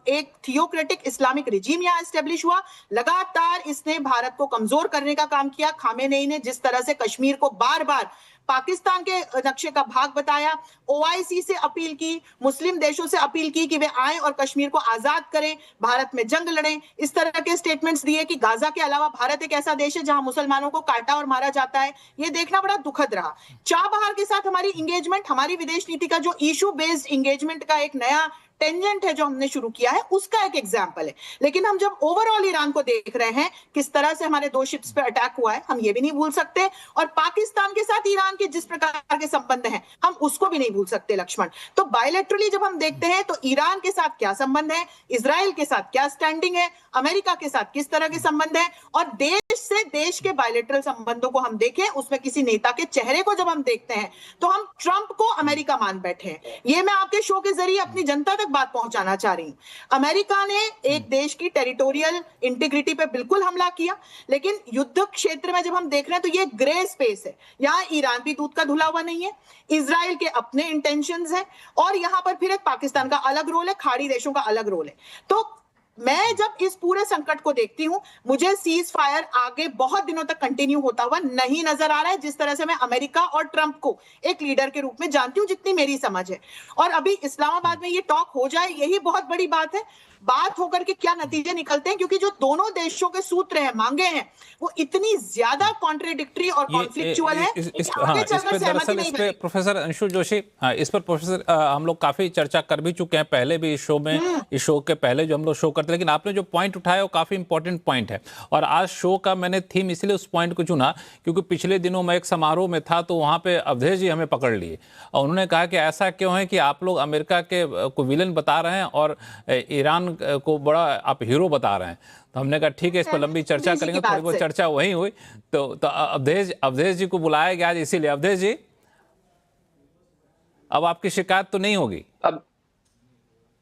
एक थियोक्रेटिक इस्लामिक रिजीम यहाँ एस्टेब्लिश हुआ, लगातार इसने भारत को कमजोर करने का काम किया। खामेनेई ने जिस तरह से कश्मीर को बार बार पाकिस्तान के नक्शे का भाग बताया, ओआईसी से अपील की, मुस्लिम देशों से अपील की कि वे आए और कश्मीर को आजाद करें, भारत में जंग लड़ें, इस तरह के स्टेटमेंट्स दिए कि गाजा के अलावा भारत एक ऐसा देश है जहां मुसलमानों को काटा और मारा जाता है। ये देखना बड़ा दुखद रहा। चाबहार के साथ हमारी इंगेजमेंट, हमारी विदेश नीति का जो इशू बेस्ड इंगेजमेंट का एक नया टेंजेंट है जो हमने शुरू किया है, उसका एक एग्जाम्पल है। लेकिन हम जब ओवरऑल ईरान को देख रहे हैं, किस तरह से हमारे 2 शिप्स पे अटैक हुआ है, हम ये भी नहीं भूल सकते। और पाकिस्तान के साथ ईरान के जिस प्रकार के संबंध हैं, हम उसको भी नहीं भूल सकते लक्ष्मण। तो बायलैटरली जब हम देखते हैं तो ईरान के साथ क्या संबंध है, इजराइल के साथ क्या स्टैंडिंग है, अमेरिका के साथ किस तरह के संबंध है, और देश से देश के बायलैटरल संबंधों को हम देखें, उसमें किसी नेता के चेहरे को जब हम देखते हैं तो हम ट्रंप को अमेरिका मान बैठे हैं। ये मैं आपके शो के जरिए अपनी जनता तक बात पहुंचाना चाह रही हूं। अमेरिका ने एक देश की टेरिटोरियल इंटीग्रिटी पे बिल्कुल हमला किया, लेकिन युद्ध क्षेत्र में जब हम देख रहे हैं तो ये ग्रे स्पेस है। यहाँ ईरान भी दूध का धुला हुआ नहीं है, इजराइल के अपने इंटेंशंस हैं, और यहाँ पर फिर एक पाकिस्तान का अलग रोल है, खाड़ी देशों का अलग रोल है। तो मैं जब इस पूरे संकट को देखती हूं, मुझे सीज फायर आगे बहुत दिनों तक कंटिन्यू होता हुआ नहीं नजर आ रहा है, जिस तरह से मैं अमेरिका और ट्रंप को एक लीडर के रूप में जानती हूं, जितनी मेरी समझ है। और अभी इस्लामाबाद में ये टॉक हो जाए, यही बहुत बड़ी बात है। बात होकर के क्या नतीजे निकलते हैं, क्योंकि जो दोनों देशों के सूत्र हैं, मांगे हैं, वो इतनी ज्यादा कॉन्ट्रेडिक्टरी और कॉन्फ्लिक्चुअल है। प्रोफेसर अंशु जोशी, इस पर प्रोफेसर हम लोग काफी चर्चा कर भी चुके हैं पहले भी इस शो में, इस शो के पहले जो हम लोग शो करते हैं, लेकिन आपने जो पॉइंट उठाया वो काफी इंपॉर्टेंट पॉइंट है। और आज शो का मैंने थीम इसलिए उस पॉइंट को चुना क्योंकि पिछले दिनों मैं एक समारोह में था तो वहां पे अवधेश जी हमें पकड़ लिए और उन्होंने कहा कि ऐसा क्यों है कि आप लोग अमेरिका के को विलन बता रहे हैं और ईरान को बड़ा आप हीरो बता रहे हैं। तो हमने कहा ठीक है, इस पर लंबी चर्चा करेंगे। थोड़ी बहुत चर्चा वहीं हुई तो अवधेश जी को बुलाया गया आज, इसीलिए अवधेश जी अब आपकी शिकायत तो नहीं होगी? अब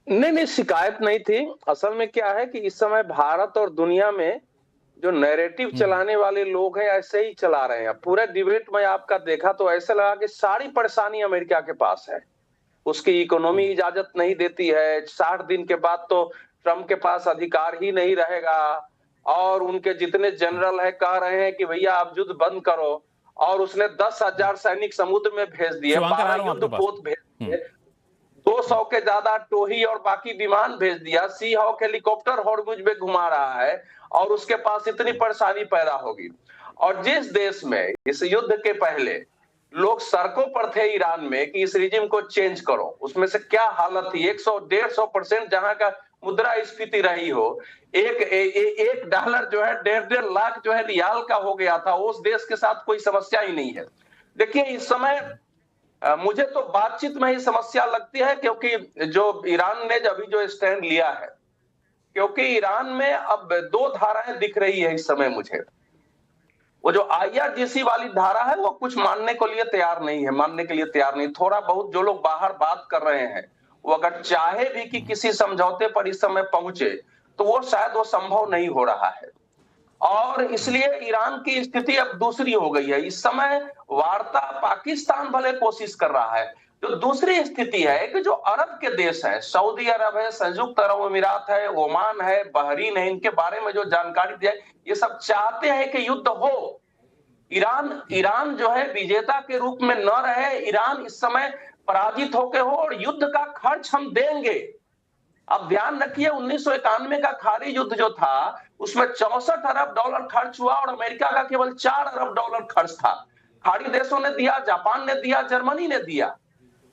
नहीं, शिकायत नहीं थी। असल में क्या है कि इस समय भारत और दुनिया में जो नैरेटिव चलाने वाले लोग हैं ऐसे ही चला रहे हैं। पूरे डिबेट में आपका देखा तो ऐसा लगा कि सारी परेशानी अमेरिका के पास है, उसकी इकोनॉमी इजाजत नहीं देती है, 60 दिन के बाद तो ट्रंप के पास अधिकार ही नहीं रहेगा, और उनके जितने जनरल है कह रहे हैं कि भैया आप युद्ध बंद करो, और उसने 10,000 सैनिक समुद्र में भेज दिए, 12 युद्धपोत भेज दिए, 200 के ज्यादा टोही और बाकी विमान भेज दिया, सी हॉक हेलीकॉप्टर हॉर्मुज में घुमा रहा है, और उसके पास इतनी परेशानी पैदा होगी। और जिस देश में इस युद्ध के पहले लोग सड़कों पर थे ईरान में कि इस रिजिम को चेंज करो, उसमें से क्या हालत थी, 100-150% जहां का मुद्रा स्फीति रही हो, एक डॉलर जो है 1.5 लाख जो है रियाल का हो गया था, उस देश के साथ कोई समस्या ही नहीं है। देखिए इस समय मुझे तो बातचीत में ही समस्या लगती है, क्योंकि जो ईरान ने अभी जो स्टैंड लिया है, क्योंकि ईरान में अब 2 धाराएं दिख रही है इस समय मुझे। वो जो IRGC वाली धारा है वो कुछ मानने के लिए तैयार नहीं। थोड़ा बहुत जो लोग बाहर बात कर रहे हैं वो अगर चाहे भी कि किसी समझौते पर इस समय पहुंचे तो वो शायद वो संभव नहीं हो रहा है। और इसलिए ईरान की स्थिति अब दूसरी हो गई है। इस समय वार्ता पाकिस्तान भले कोशिश कर रहा है। जो दूसरी स्थिति है कि जो अरब के देश है, सऊदी अरब है, संयुक्त अरब अमीरात है, ओमान है, बहरीन है, इनके बारे में जो जानकारी दिया है, ये सब चाहते हैं कि युद्ध हो। ईरान जो है विजेता के रूप में न रहे, ईरान इस समय पराजित होके हो और युद्ध का खर्च हम देंगे। अब ध्यान रखिए 1991 का खाड़ी युद्ध जो था उसमें 64 अरब डॉलर खर्च हुआ और अमेरिका का केवल 4 अरब डॉलर खर्च था। खाड़ी देशों ने दिया, जापान ने दिया, जर्मनी ने दिया।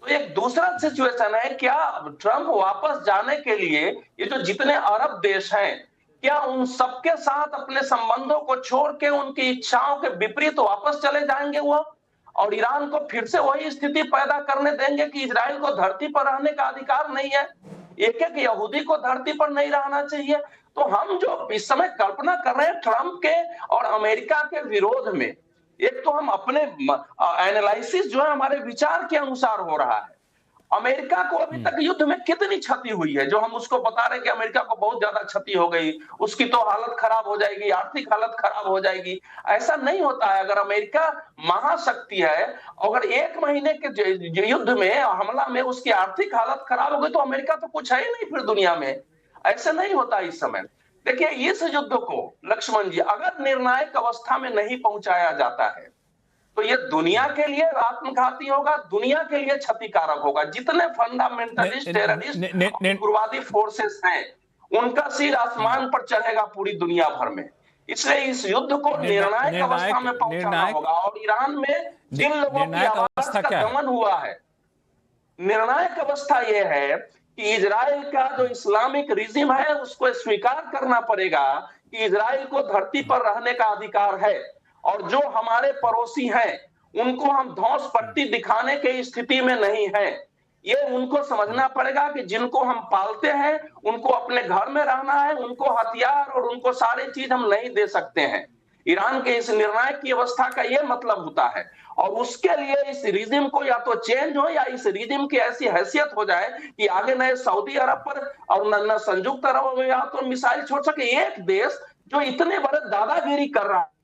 तो एक दूसरा सिचुएशन है, क्या ट्रंप वापस जाने के लिए ये जो जितने अरब देश हैं, क्या उन सबके साथ अपने संबंधों को छोड़ के उनकी इच्छाओं के विपरीत वापस चले जाएंगे वो, और ईरान को फिर से वही स्थिति पैदा करने देंगे कि इजराइल को धरती पर रहने का अधिकार नहीं है, एक एक यहूदी को धरती पर नहीं रहना चाहिए। तो हम जो इस समय कल्पना कर रहे हैं ट्रंप के और अमेरिका के विरोध में, एक तो हम अपने एनालिसिस जो है हमारे विचार के अनुसार हो रहा है। अमेरिका को अभी तक युद्ध में कितनी क्षति हुई है, जो हम उसको बता रहे हैं कि अमेरिका को बहुत ज्यादा क्षति हो गई, उसकी तो हालत खराब हो जाएगी, आर्थिक हालत खराब हो जाएगी। ऐसा नहीं होता है। अगर अमेरिका महाशक्ति है, अगर 1 महीने के युद्ध में, हमला में उसकी आर्थिक हालत खराब हो गई तो अमेरिका तो कुछ है ही नहीं फिर दुनिया में। ऐसा नहीं होता इस समय। देखिए इस युद्ध को लक्ष्मण जी अगर निर्णायक अवस्था में नहीं पहुंचाया जाता है तो ये दुनिया के लिए आत्मघाती होगा, दुनिया के लिए क्षतिकारक होगा। जितने फंडामेंटलिस्ट, टेररिस्ट, उग्रवादी फोर्सेस हैं, उनका सिर आसमान पर चढ़ेगा पूरी दुनिया भर में। इसलिए इस युद्ध को निर्णायक अवस्था में पहुंचाना होगा। और ईरान में जिन लोगों की आवाज का दमन हुआ है, निर्णायक अवस्था यह है कि इजराइल का जो इस्लामिक रिजिम है उसको स्वीकार करना पड़ेगा कि इजराइल को धरती पर रहने का अधिकार है, और जो हमारे पड़ोसी हैं उनको हम धौंस पट्टी दिखाने की स्थिति में नहीं है। ये उनको समझना पड़ेगा कि जिनको हम पालते हैं उनको अपने घर में रहना है, उनको हथियार और उनको सारी चीज हम नहीं दे सकते हैं। ईरान के इस निर्णय की अवस्था का ये मतलब होता है, और उसके लिए इस रिजिम को या तो चेंज हो या इस रिजिम की ऐसी हैसियत हो जाए कि आगे न सऊदी अरब पर और न संयुक्त अरब अमीरात पर मिसाइल छोड़ सके। एक देश जो इतने बड़े दादागिरी कर रहा है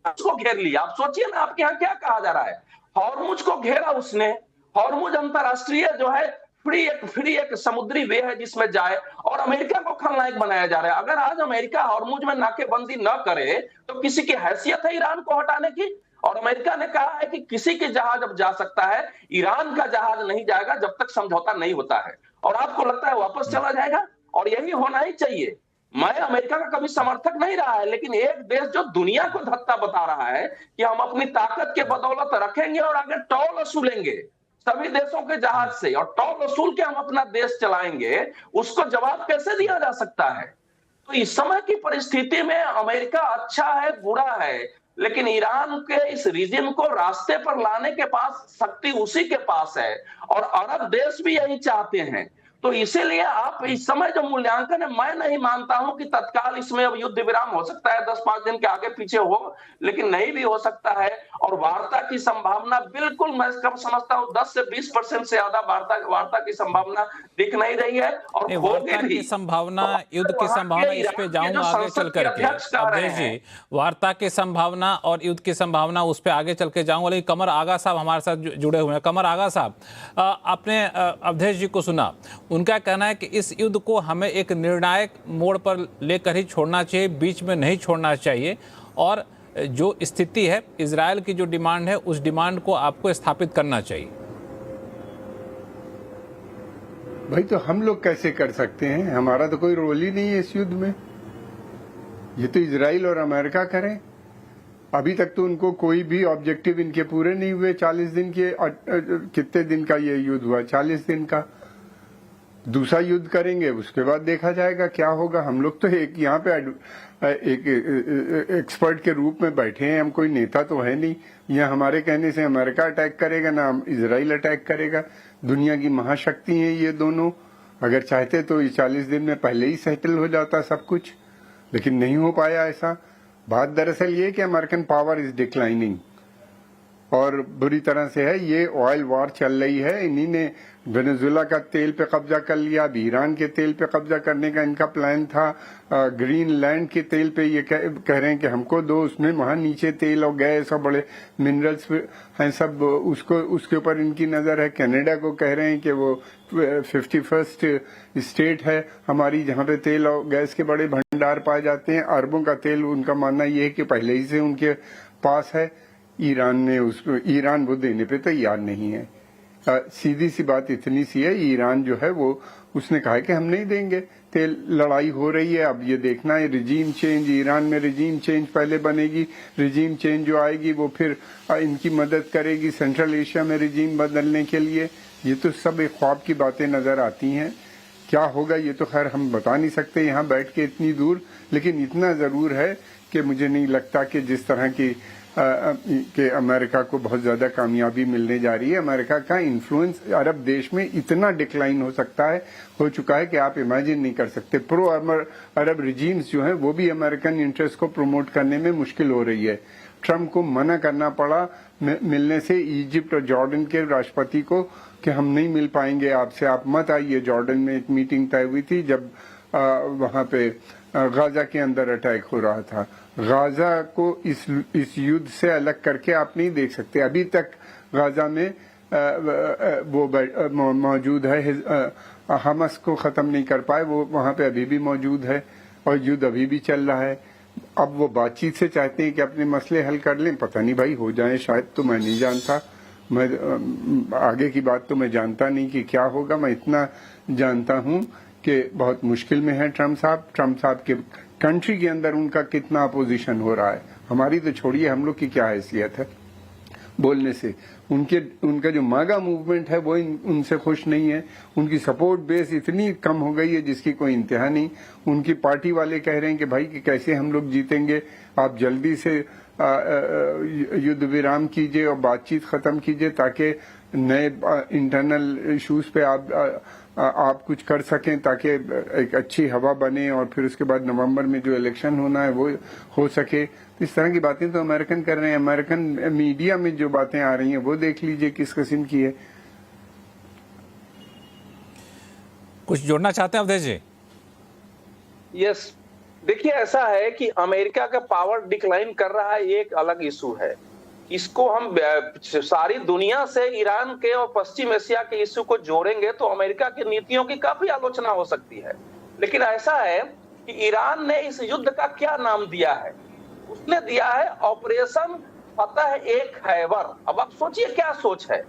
उसको घेर लिया। आप सोचिए ना, आपके यहाँ क्या कहा जा रहा है, हॉर्मुज को घेरा उसने। हॉर्मुज अंतरराष्ट्रीय जो है फ्री एक समुद्री वे है जिसमें जाए, और अमेरिका को खलनायक बनाया जा रहा है। अगर आज अमेरिका हॉर्मुज में नाकेबंदी न करे तो किसी की हैसियत है ईरान को हटाने की? और अमेरिका ने कहा है कि किसी के जहाज अब जा सकता है, ईरान का जहाज नहीं जाएगा जब तक समझौता नहीं होता है। और आपको लगता है वापस चला जाएगा? और यही होना ही चाहिए। मैं अमेरिका का कभी समर्थक नहीं रहा है, लेकिन एक देश जो दुनिया को धत्ता बता रहा है कि हम अपनी ताकत के बदौलत रखेंगे और आगे टोल वसूलेंगे सभी देशों के जहाज से, और टोल वसूल के हम अपना देश चलाएंगे, उसको जवाब कैसे दिया जा सकता है? तो इस समय की परिस्थिति में अमेरिका अच्छा है बुरा है, लेकिन ईरान के इस रिजिम को रास्ते पर लाने के पास शक्ति उसी के पास है, और अरब देश भी यही चाहते हैं। तो इसीलिए आप इस समय जो मूल्यांकन है, मैं नहीं मानता हूं कि तत्काल इसमें अब युद्ध विराम हो सकता है, 10-5 दिन के आगे पीछे हो, लेकिन नहीं भी हो सकता है। और वार्ता की संभावना बिल्कुल मैं कम समझता हूँ 10 से 20% से ज्यादा वार्ता की संभावना दिख नहीं रही है। और वार्ता की संभावना, युद्ध की संभावना, इस पे जाऊंगा आगे चल करके अवधेश जी। वार्ता की संभावना और युद्ध की संभावना उस पर आगे चल के जाऊंगा, लेकिन कमर आगा साहब हमारे साथ जुड़े हुए हैं। कमर आगा साहब, आपने अवधेश जी को सुना, उनका कहना है कि इस युद्ध को हमें एक निर्णायक मोड़ पर लेकर ही छोड़ना चाहिए, बीच में नहीं छोड़ना चाहिए, और जो स्थिति है, इजराइल की जो डिमांड है उस डिमांड को आपको स्थापित करना चाहिए। भाई तो हम लोग कैसे कर सकते हैं? हमारा तो कोई रोल ही नहीं है इस युद्ध में। ये तो इजराइल और अमेरिका करें। अभी तक तो उनको कोई भी ऑब्जेक्टिव इनके पूरे नहीं हुए। 40 दिन के, कितने दिन का ये युद्ध हुआ? 40 दिन का। दूसरा युद्ध करेंगे, उसके बाद देखा जाएगा क्या होगा। हम लोग तो एक यहाँ पे एक एक्सपर्ट के रूप में बैठे हैं, हम कोई नेता तो है नहीं। यहाँ हमारे कहने से अमेरिका अटैक करेगा ना इजराइल अटैक करेगा। दुनिया की महाशक्ति हैं ये दोनों। अगर चाहते तो ये 40 दिन में पहले ही सेटल हो जाता सब कुछ, लेकिन नहीं हो पाया ऐसा। बात दरअसल ये कि अमेरिकन पावर इज डिक्लाइनिंग और बुरी तरह से है। ये ऑयल वॉर चल रही है, इन्हीं ने वेनेजुएला का तेल पे कब्जा कर लिया, अब ईरान के तेल पे कब्जा करने का इनका प्लान था। ग्रीनलैंड के तेल पे ये कह रहे हैं कि हमको दो, उसमें वहां नीचे तेल और गैस और बड़े मिनरल्स हैं सब, उसके ऊपर इनकी नजर है। कनाडा को कह रहे हैं कि वो 51st स्टेट है हमारी जहां पे तेल और गैस के बड़े भंडार पाए जाते हैं, अरबों का तेल उनका मानना ये है कि पहले ही से उनके पास है। ईरान वो देने पे तैयार नहीं है। सीधी सी बात इतनी सी है, ईरान जो है वो उसने कहा है कि हम नहीं देंगे तेल। लड़ाई हो रही है, अब ये देखना है रिजीम चेंज, ईरान में रिजीम चेंज पहले बनेगी, रिजीम चेंज जो आएगी वो फिर इनकी मदद करेगी सेंट्रल एशिया में रिजीम बदलने के लिए। ये तो सब एक ख्वाब की बातें नजर आती हैं। क्या होगा ये तो खैर हम बता नहीं सकते यहाँ बैठ के इतनी दूर, लेकिन इतना जरूर है कि मुझे नहीं लगता कि जिस तरह की कि अमेरिका को बहुत ज्यादा कामयाबी मिलने जा रही है। अमेरिका का इन्फ्लुएंस अरब देश में इतना डिक्लाइन हो चुका है कि आप इमेजिन नहीं कर सकते। प्रो अरब रिजीम्स जो हैं वो भी अमेरिकन इंटरेस्ट को प्रमोट करने में मुश्किल हो रही है। ट्रम्प को मना करना पड़ा मिलने से इजिप्ट और जॉर्डन के राष्ट्रपति को कि हम नहीं मिल पाएंगे आपसे, आप मत आइए। जॉर्डन में एक मीटिंग तय हुई थी जब वहां पे गाजा के अंदर अटैक हो रहा था। गाजा को इस युद्ध से अलग करके आप नहीं देख सकते। अभी तक गाजा में वो मौजूद है, हमास को खत्म नहीं कर पाए, वो वहां पे अभी भी मौजूद है और युद्ध अभी भी चल रहा है। अब वो बातचीत से चाहते हैं कि अपने मसले हल कर लें, पता नहीं भाई हो जाए शायद, तो मैं नहीं जानता। मैं आगे की बात तो मैं जानता नहीं कि क्या होगा। मैं इतना जानता हूं कि बहुत मुश्किल में है ट्रम्प साहब के कंट्री के अंदर उनका कितना अपोजिशन हो रहा है। हमारी तो छोड़िए, हम लोग की क्या हैसियत है बोलने से। उनका जो मागा मूवमेंट है वो उनसे खुश नहीं है। उनकी सपोर्ट बेस इतनी कम हो गई है जिसकी कोई इंतहा नहीं। उनकी पार्टी वाले कह रहे हैं कि भाई कि कैसे हम लोग जीतेंगे, आप जल्दी से युद्ध विराम कीजिए और बातचीत खत्म कीजिए ताकि नए इंटरनल इश्यूज पे आप कुछ कर सकें, ताकि एक अच्छी हवा बने और फिर उसके बाद नवंबर में जो इलेक्शन होना है वो हो सके। इस तरह की बातें तो अमेरिकन कर रहे हैं। अमेरिकन मीडिया में जो बातें आ रही हैं वो देख लीजिए किस किस्म की है। कुछ जोड़ना चाहते हैं अवधेश जी? यस, देखिए ऐसा है कि अमेरिका का पावर डिक्लाइन कर रहा है, ये एक अलग इशू है। इसको हम सारी दुनिया से ईरान के और पश्चिम एशिया के इशू को जोड़ेंगे तो अमेरिका की नीतियों की काफी आलोचना हो सकती है। लेकिन ऐसा है कि ईरान ने इस युद्ध का क्या नाम दिया है? उसने दिया है ऑपरेशन फतह ए खैबर। अब आप सोचिए क्या सोच है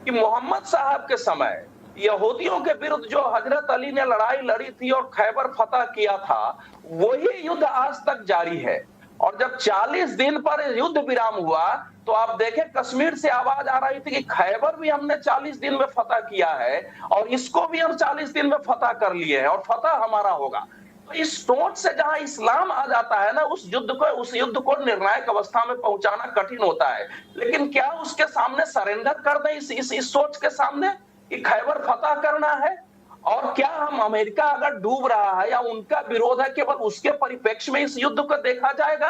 कि मोहम्मद साहब के समय यहूदियों के विरुद्ध जो हजरत अली ने लड़ाई लड़ी थी और खैबर फतह किया था, वही युद्ध आज तक जारी है। और जब 40 दिन पर युद्ध विराम हुआ तो आप देखें कश्मीर से आवाज आ रही थी कि खैबर भी हमने 40 दिन में फतह किया है और इसको भी हम 40 दिन में फतह कर लिए हैं और फतह हमारा होगा। तो इस सोच से जहां इस्लाम आ जाता है ना, उस युद्ध को निर्णायक अवस्था में पहुंचाना कठिन होता है। लेकिन क्या उसके सामने सरेंडर कर दें इस सोच के सामने कि खैबर फतह करना है? और क्या हम अमेरिका अगर डूब रहा है या उनका विरोध है केवल उसके परिप्रेक्ष्य में इस युद्ध को देखा जाएगा?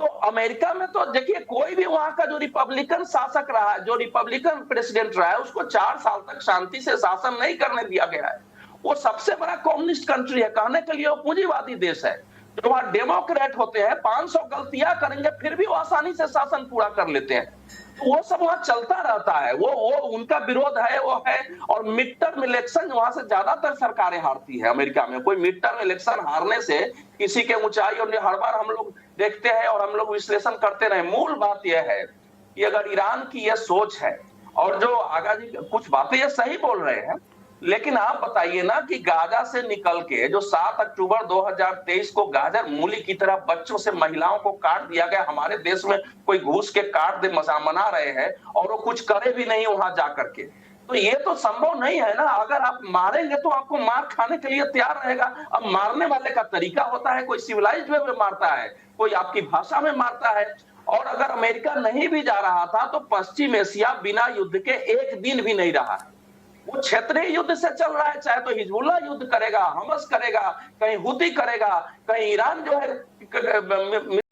तो अमेरिका में तो देखिए कोई भी वहां का जो रिपब्लिकन शासक रहा है, जो रिपब्लिकन प्रेसिडेंट रहा है, उसको 4 साल तक शांति से शासन नहीं करने दिया गया है। वो सबसे बड़ा कम्युनिस्ट कंट्री है, कहने के लिए वो पूंजीवादी देश है। जो वहां डेमोक्रेट होते हैं 500 गलतियां करेंगे फिर भी वो आसानी से शासन पूरा कर लेते हैं। तो वो सब वहां चलता रहता है, वो उनका विरोध है वो है। और मिड टर्म इलेक्शन वहां से ज्यादातर सरकारें हारती है अमेरिका में। कोई मिड टर्म इलेक्शन हारने से किसी के ऊंचाई, और हर बार हम लोग देखते हैं और हम लोग विश्लेषण करते रहे। मूल बात यह है कि अगर ईरान की यह सोच है और जो आगा जी कुछ बातें ये सही बोल रहे हैं, लेकिन आप बताइए ना कि गाजा से निकल के जो 7 अक्टूबर 2023 को गाजर मूली की तरह बच्चों से महिलाओं को काट दिया गया, हमारे देश में कोई घूस के काट दे मना रहे हैं और वो कुछ करे भी नहीं वहां जाकर के। तो ये तो संभव नहीं है ना। अगर आप मारेंगे तो आपको मार खाने के लिए तैयार रहेगा। अब मारने वाले का तरीका होता है, कोई सिविलाइज्ड वे में मारता है, कोई आपकी भाषा में मारता है। और अगर अमेरिका नहीं भी जा रहा था तो पश्चिम एशिया बिना युद्ध के एक दिन भी नहीं रहा है। वो क्षेत्रीय युद्ध से चल रहा है, चाहे तो हिजबुल्लाह युद्ध करेगा, हमस करेगा, कहीं हुती करेगा, कहीं ईरान जो है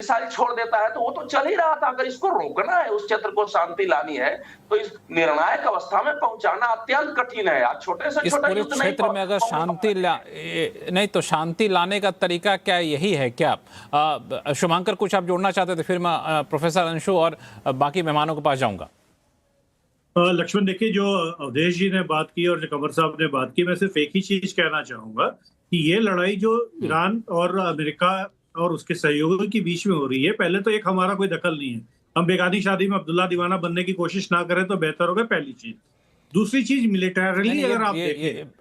मिसाइल छोड़ देता है, तो वो तो चल ही रहा था। अगर इसको रोकना है, उस क्षेत्र को शांति लानी है, तो इस निर्णायक अवस्था में पहुंचाना अत्यंत कठिन है। आज छोटे से इस छोटा पूरे युद्ध नहीं क्षेत्र में अगर शांति नहीं तो शांति लाने का तरीका क्या यही है क्या? शुभांकर, कुछ आप जोड़ना चाहते थे, फिर मैं प्रोफेसर अंशु और बाकी मेहमानों के पास जाऊंगा। लक्ष्मण, देखिए, जो अवधेश जी ने बात की और जो कंवर साहब ने बात की, मैं सिर्फ एक ही चीज कहना चाहूंगा कि ये लड़ाई जो ईरान और अमेरिका और उसके सहयोगियों के बीच में हो रही है, पहले तो एक हमारा कोई दखल नहीं है। हम बेगानी शादी में अब्दुल्ला दीवाना बनने की कोशिश ना करें तो बेहतर होगा, पहली चीज। दूसरी चीज, मिलिटरली अगर आप देखें,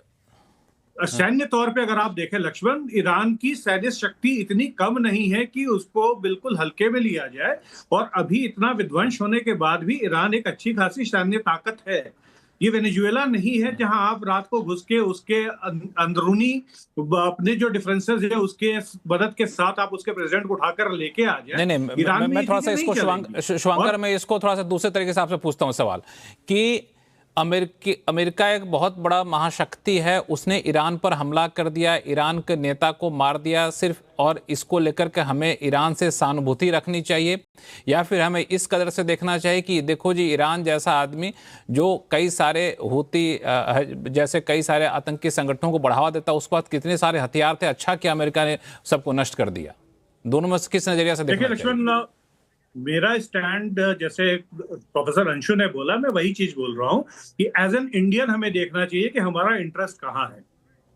सैन्य तौर पे अगर आप देखें लक्ष्मण, ईरान की सैन्य शक्ति इतनी कम नहीं है कि उसको बिल्कुल हल्के में लिया जाए। और अभी इतना विध्वंस होने के बाद भी ईरान एक अच्छी खासी सैन्य ताकत है। ये वेनेजुएला नहीं है जहां आप रात को घुस के उसके अंदरूनी अपने जो डिफरेंसेस है उसके मदद के साथ आप उसके प्रेसिडेंट को उठाकर लेके आ जाए। नहीं, मैं थोड़ा सा इसको शुभांकर, मैं इसको थोड़ा सा दूसरे तरीके से आपसे पूछता हूँ सवाल कि अमेरिका एक बहुत बड़ा महाशक्ति है, उसने ईरान पर हमला कर दिया, ईरान के नेता को मार दिया सिर्फ, और इसको लेकर के हमें ईरान से सहानुभूति रखनी चाहिए, या फिर हमें इस कदर से देखना चाहिए कि देखो जी, ईरान जैसा आदमी जो कई सारे हूती जैसे कई सारे आतंकी संगठनों को बढ़ावा देता, उसके बाद कितने सारे हथियार थे, अच्छा कि अमेरिका ने सबको नष्ट कर दिया। दोनों में किस नजरिया से देखना चाहिए? मेरा स्टैंड, जैसे प्रोफेसर अंशु ने बोला, मैं वही चीज बोल रहा हूं कि एज एन इंडियन हमें देखना चाहिए कि हमारा इंटरेस्ट कहाँ है।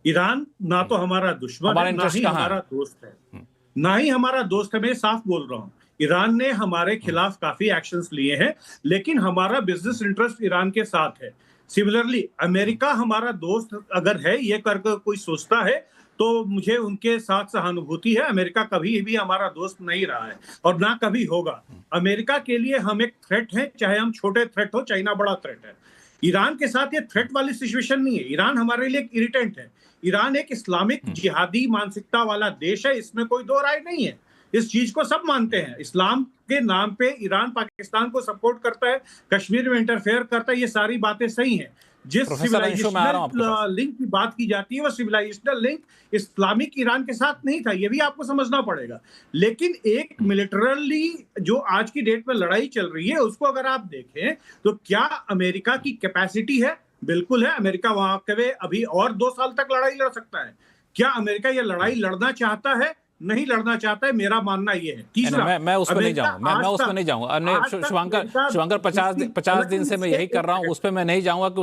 ईरान ना तो हमारा दुश्मन है, ना ही हमारा दोस्त है, ना ही हमारा दोस्त है। मैं साफ बोल रहा हूँ, ईरान ने हमारे खिलाफ काफी एक्शंस लिए हैं, लेकिन हमारा बिजनेस इंटरेस्ट ईरान के साथ है। सिमिलरली अमेरिका हमारा दोस्त अगर है, ये करके कोई सोचता है, तो मुझे उनके साथ सहानुभूति है। अमेरिका कभी भी हमारा दोस्त नहीं रहा है और ना कभी होगा। अमेरिका के लिए हम एक थ्रेट हैं, चाहे हम छोटे थ्रेट हो, चाइना बड़ा थ्रेट है। ईरान के साथ ये थ्रेट वाली सिचुएशन नहीं है। ईरान हमारे लिए एक इरिटेंट है। ईरान एक इस्लामिक जिहादी मानसिकता वाला देश है, इसमें कोई दो राय नहीं है। इस चीज को सब मानते हैं। इस्लाम के नाम पे ईरान पाकिस्तान को सपोर्ट करता है, कश्मीर में इंटरफेयर करता है, ये सारी बातें सही हैं। जिस सिविलाइजेशनल लिंक की बात की जाती है, वो सिविलाइजेशनल लिंक इस्लामिक ईरान के साथ नहीं था, ये भी आपको समझना पड़ेगा। लेकिन एक मिलिटरली जो आज की डेट में लड़ाई चल रही है, उसको अगर आप देखें तो क्या अमेरिका की कैपेसिटी है? बिल्कुल है। अमेरिका वहां के अभी और 2 साल तक लड़ाई लड़ सकता है। क्या अमेरिका ये लड़ाई लड़ना चाहता है? नहीं लड़ना चाहता है, मेरा मानना ये है। तीसरा, मैं उस पर नहीं जाऊंगा, मैं उस पर नहीं जाऊंगा। शुभांकर 50 दिन से मैं यही कर रहा हूं, उस पर मैं नहीं जाऊंगा कि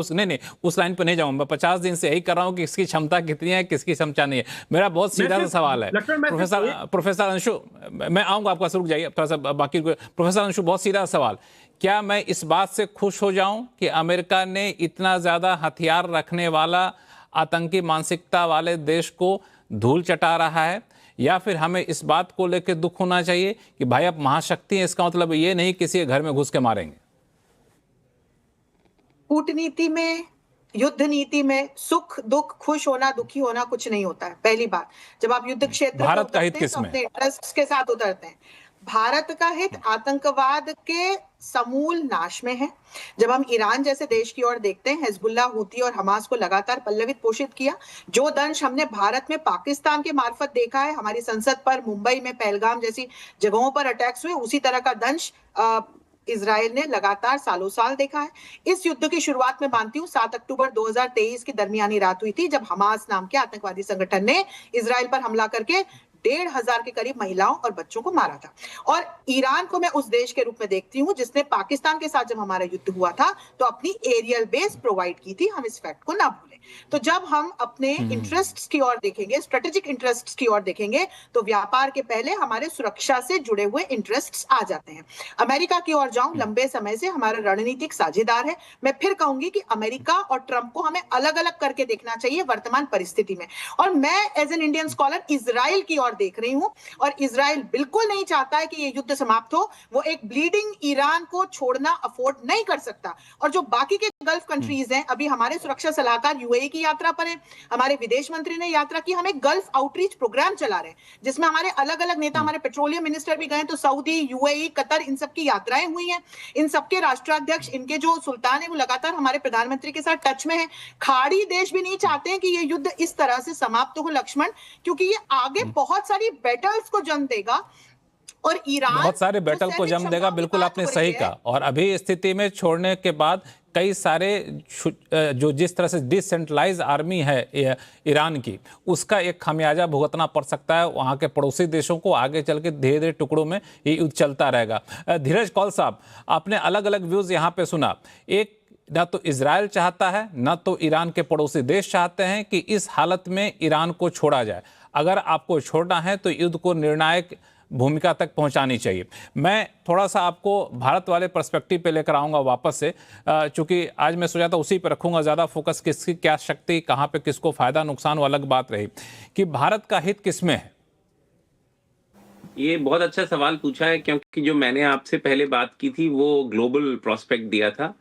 उस लाइन पर नहीं जाऊंगा। मैं 50 दिन से यही कर रहा हूं कि इसकी क्षमता कितनी है, किसकी क्षमता नहीं है। मेरा बहुत सीधा सा सवाल है। प्रोफेसर अंशु, मैं आऊंगा, आपका रुक जाइए थोड़ा सा बाकी। प्रोफेसर अंशु, बहुत सीधा सवाल, क्या मैं इस बात से खुश हो जाऊं कि अमेरिका ने इतना ज्यादा हथियार रखने वाला आतंकी मानसिकता वाले देश को धूल चटा रहा है, या फिर हमें इस बात को लेकर दुख होना चाहिए कि भाई आप महाशक्ति हैं, इसका मतलब ये नहीं किसी के घर में घुस के मारेंगे? कूटनीति में, युद्ध नीति में सुख दुख, खुश होना, दुखी होना कुछ नहीं होता है। पहली बात, जब आप युद्ध क्षेत्र भारत का हित किसमें? अपने इंटरेस्ट के साथ उतरते हैं। भारत का हित आतंकवाद के समूल नाश में है। जब हम ईरान जैसे देश की ओर देखते हैं, हिजबुल्लाह, हूती और हमास को लगातार पल्लवित पोषित किया। जो दंश हमने भारत में पाकिस्तान के मार्फत देखा है, हमारी संसद पर, मुंबई में पहलगाम जैसी जगहों पर अटैक्स हुए, उसी तरह का दंश इजराइल ने लगातार सालों साल देखा है। इस युद्ध की शुरुआत में मानती हूँ 7 अक्टूबर 2023 की दरमियानी रात हुई थी, जब हमास नाम के आतंकवादी संगठन ने इजराइल पर हमला करके 1,500 के करीब महिलाओं और बच्चों को मारा था। और ईरान को मैं उस देश के रूप में देखती हूँ जिसने पाकिस्तान के साथ जब हमारा युद्ध हुआ था तो अपनी एरियल बेस प्रोवाइड की थी। हम इस फैक्ट को ना भूलें। तो जब हम अपने इंटरेस्ट्स की ओर देखेंगे, स्ट्रेटेजिक इंटरेस्ट्स की ओर देखेंगे, तो व्यापार के पहले हमारे सुरक्षा से जुड़े हुए इंटरेस्ट्स आ जाते हैं। अमेरिका की ओर जाऊं, लंबे समय से हमारा रणनीतिक साझेदार है। मैं फिर कहूंगी कि अमेरिका और ट्रंप को हमें अलग अलग करके देखना चाहिए वर्तमान परिस्थिति में। और मैं as an Indian scholar Israel की ओर देख रही हूं, और इजराइल बिल्कुल नहीं चाहता है कि ये युद्ध समाप्त हो। वो एक ब्लीडिंग ईरान को छोड़ना अफोर्ड नहीं कर सकता। और जो बाकी के गल्फ कंट्रीज हैं, अभी हमारे सुरक्षा सलाहकार यूएई की यात्रा पर है, हमारे विदेश मंत्री ने यात्रा की, हम एक गल्फ आउटरीच प्रोग्राम चला रहे हैं जिसमें हमारे अलग अलग नेता, हमारे पेट्रोलियम मिनिस्टर भी गए, तो सऊदी, यूएई, कतर, इन सब की यात्राएं हुई हैं। इन सबके राष्ट्राध्यक्ष, इनके जो सुल्तान है, वो लगातार हमारे प्रधानमंत्री के साथ टच में है। खाड़ी देश भी नहीं चाहते हैं कि ये युद्ध इस तरह से समाप्त हो लक्ष्मण, क्योंकि ये आगे बहुत सारी बैटल्स को जन्म देगा। और ईरान बहुत सारे जो बैटल को सैन्य जम देगा, क्षमताओं की बिल्कुल बात आपने हो रही सही है, कहा। और अभी इस स्थिति में छोड़ने के बाद कई सारे जो जिस तरह से डिसेंट्रलाइज आर्मी है ईरान की, उसका एक खामियाजा भुगतना पड़ सकता है वहाँ के पड़ोसी देशों को। आगे चल के धीरे धीरे टुकड़ों में ये युद्ध चलता रहेगा। धीरज कौल साहब, आपने अलग अलग व्यूज यहाँ पे सुना। एक, ना तो इजराइल चाहता है, ना तो ईरान के पड़ोसी देश चाहते हैं कि इस हालत में ईरान को छोड़ा जाए। अगर आपको छोड़ना है तो युद्ध को निर्णायक भूमिका तक पहुंचानी चाहिए। मैं थोड़ा सा आपको भारत वाले पर्सपेक्टिव पे लेकर आऊंगा वापस से, चूंकि आज मैं सोचा था उसी पर रखूंगा ज़्यादा फोकस, किसकी क्या शक्ति, कहाँ पे किसको फायदा नुकसान, वो अलग बात रही कि भारत का हित किसमें है। ये बहुत अच्छा सवाल पूछा है, क्योंकि जो मैंने आपसे पहले बात की थी वो ग्लोबल प्रोस्पेक्ट दिया था।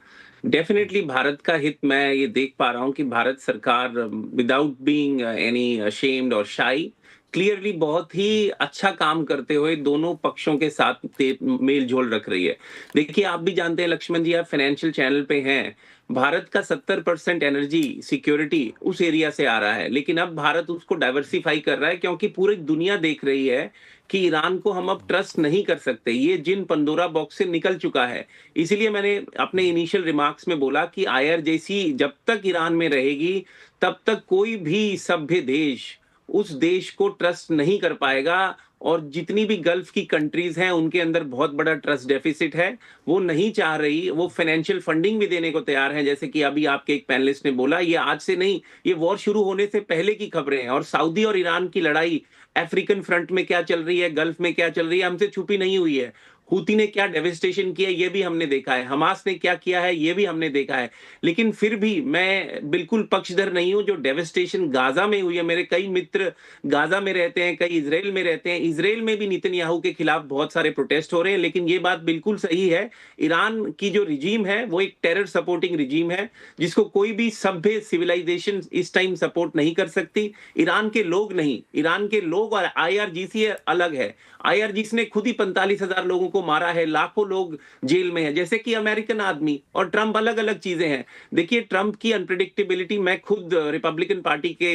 डेफिनेटली भारत का हित मैं ये देख पा रहा हूँ कि भारत सरकार विदाउट बीइंग एनी अशेम्ड और शाई क्लियरली बहुत ही अच्छा काम करते हुए दोनों पक्षों के साथ मेल जोल रख रही है। देखिए, आप भी जानते हैं लक्ष्मण जी, आप फाइनेंशियल चैनल पे हैं, भारत का 70% एनर्जी सिक्योरिटी उस एरिया से आ रहा है, लेकिन अब भारत उसको डाइवर्सिफाई कर रहा है, क्योंकि पूरी दुनिया देख रही है कि ईरान को हम अब ट्रस्ट नहीं कर सकते। ये जिन पंडोरा बॉक्स से निकल चुका है। इसीलिए मैंने अपने इनिशियल रिमार्क्स में बोला कि IRGC जब तक ईरान में रहेगी तब तक कोई भी सभ्य देश उस देश को ट्रस्ट नहीं कर पाएगा। और जितनी भी गल्फ की कंट्रीज हैं उनके अंदर बहुत बड़ा ट्रस्ट डेफिसिट है। वो नहीं चाह रही, वो फाइनेंशियल फंडिंग भी देने को तैयार है। जैसे कि अभी आपके एक पैनलिस्ट ने बोला, ये आज से नहीं, ये वॉर शुरू होने से पहले की खबरें हैं। और सऊदी और ईरान की लड़ाई अफ्रीकन फ्रंट में क्या चल रही है, गल्फ में क्या चल रही है, हमसे छुपी नहीं हुई है। हूती ने क्या डेविस्टेशन किया ये भी हमने देखा है, हमास ने क्या किया है ये भी हमने देखा है। लेकिन फिर भी मैं बिल्कुल पक्षधर नहीं हूं। जो डेविस्टेशन गाजा में हुई है, मेरे कई मित्र गाजा में रहते हैं, कई इजराइल में रहते हैं। इजराइल में भी नेतन्याहू के खिलाफ बहुत सारे प्रोटेस्ट हो रहे हैं। लेकिन ये बात बिल्कुल सही है, ईरान की जो रिजीम है वो एक टेरर सपोर्टिंग रिजीम है, जिसको कोई भी सभ्य सिविलाइजेशन इस टाइम सपोर्ट नहीं कर सकती। ईरान के लोग नहीं, ईरान के लोग और IRGC अलग है। IRGC ने खुद ही 45,000 लोगों को मारा है, लाखों लोग जेल में है, जैसे कि अमेरिकन आदमी और ट्रंप, अलग अलग चीजें हैं। देखिए, ट्रंप की अनप्रेडिक्टेबिलिटी, मैं खुद रिपब्लिकन पार्टी के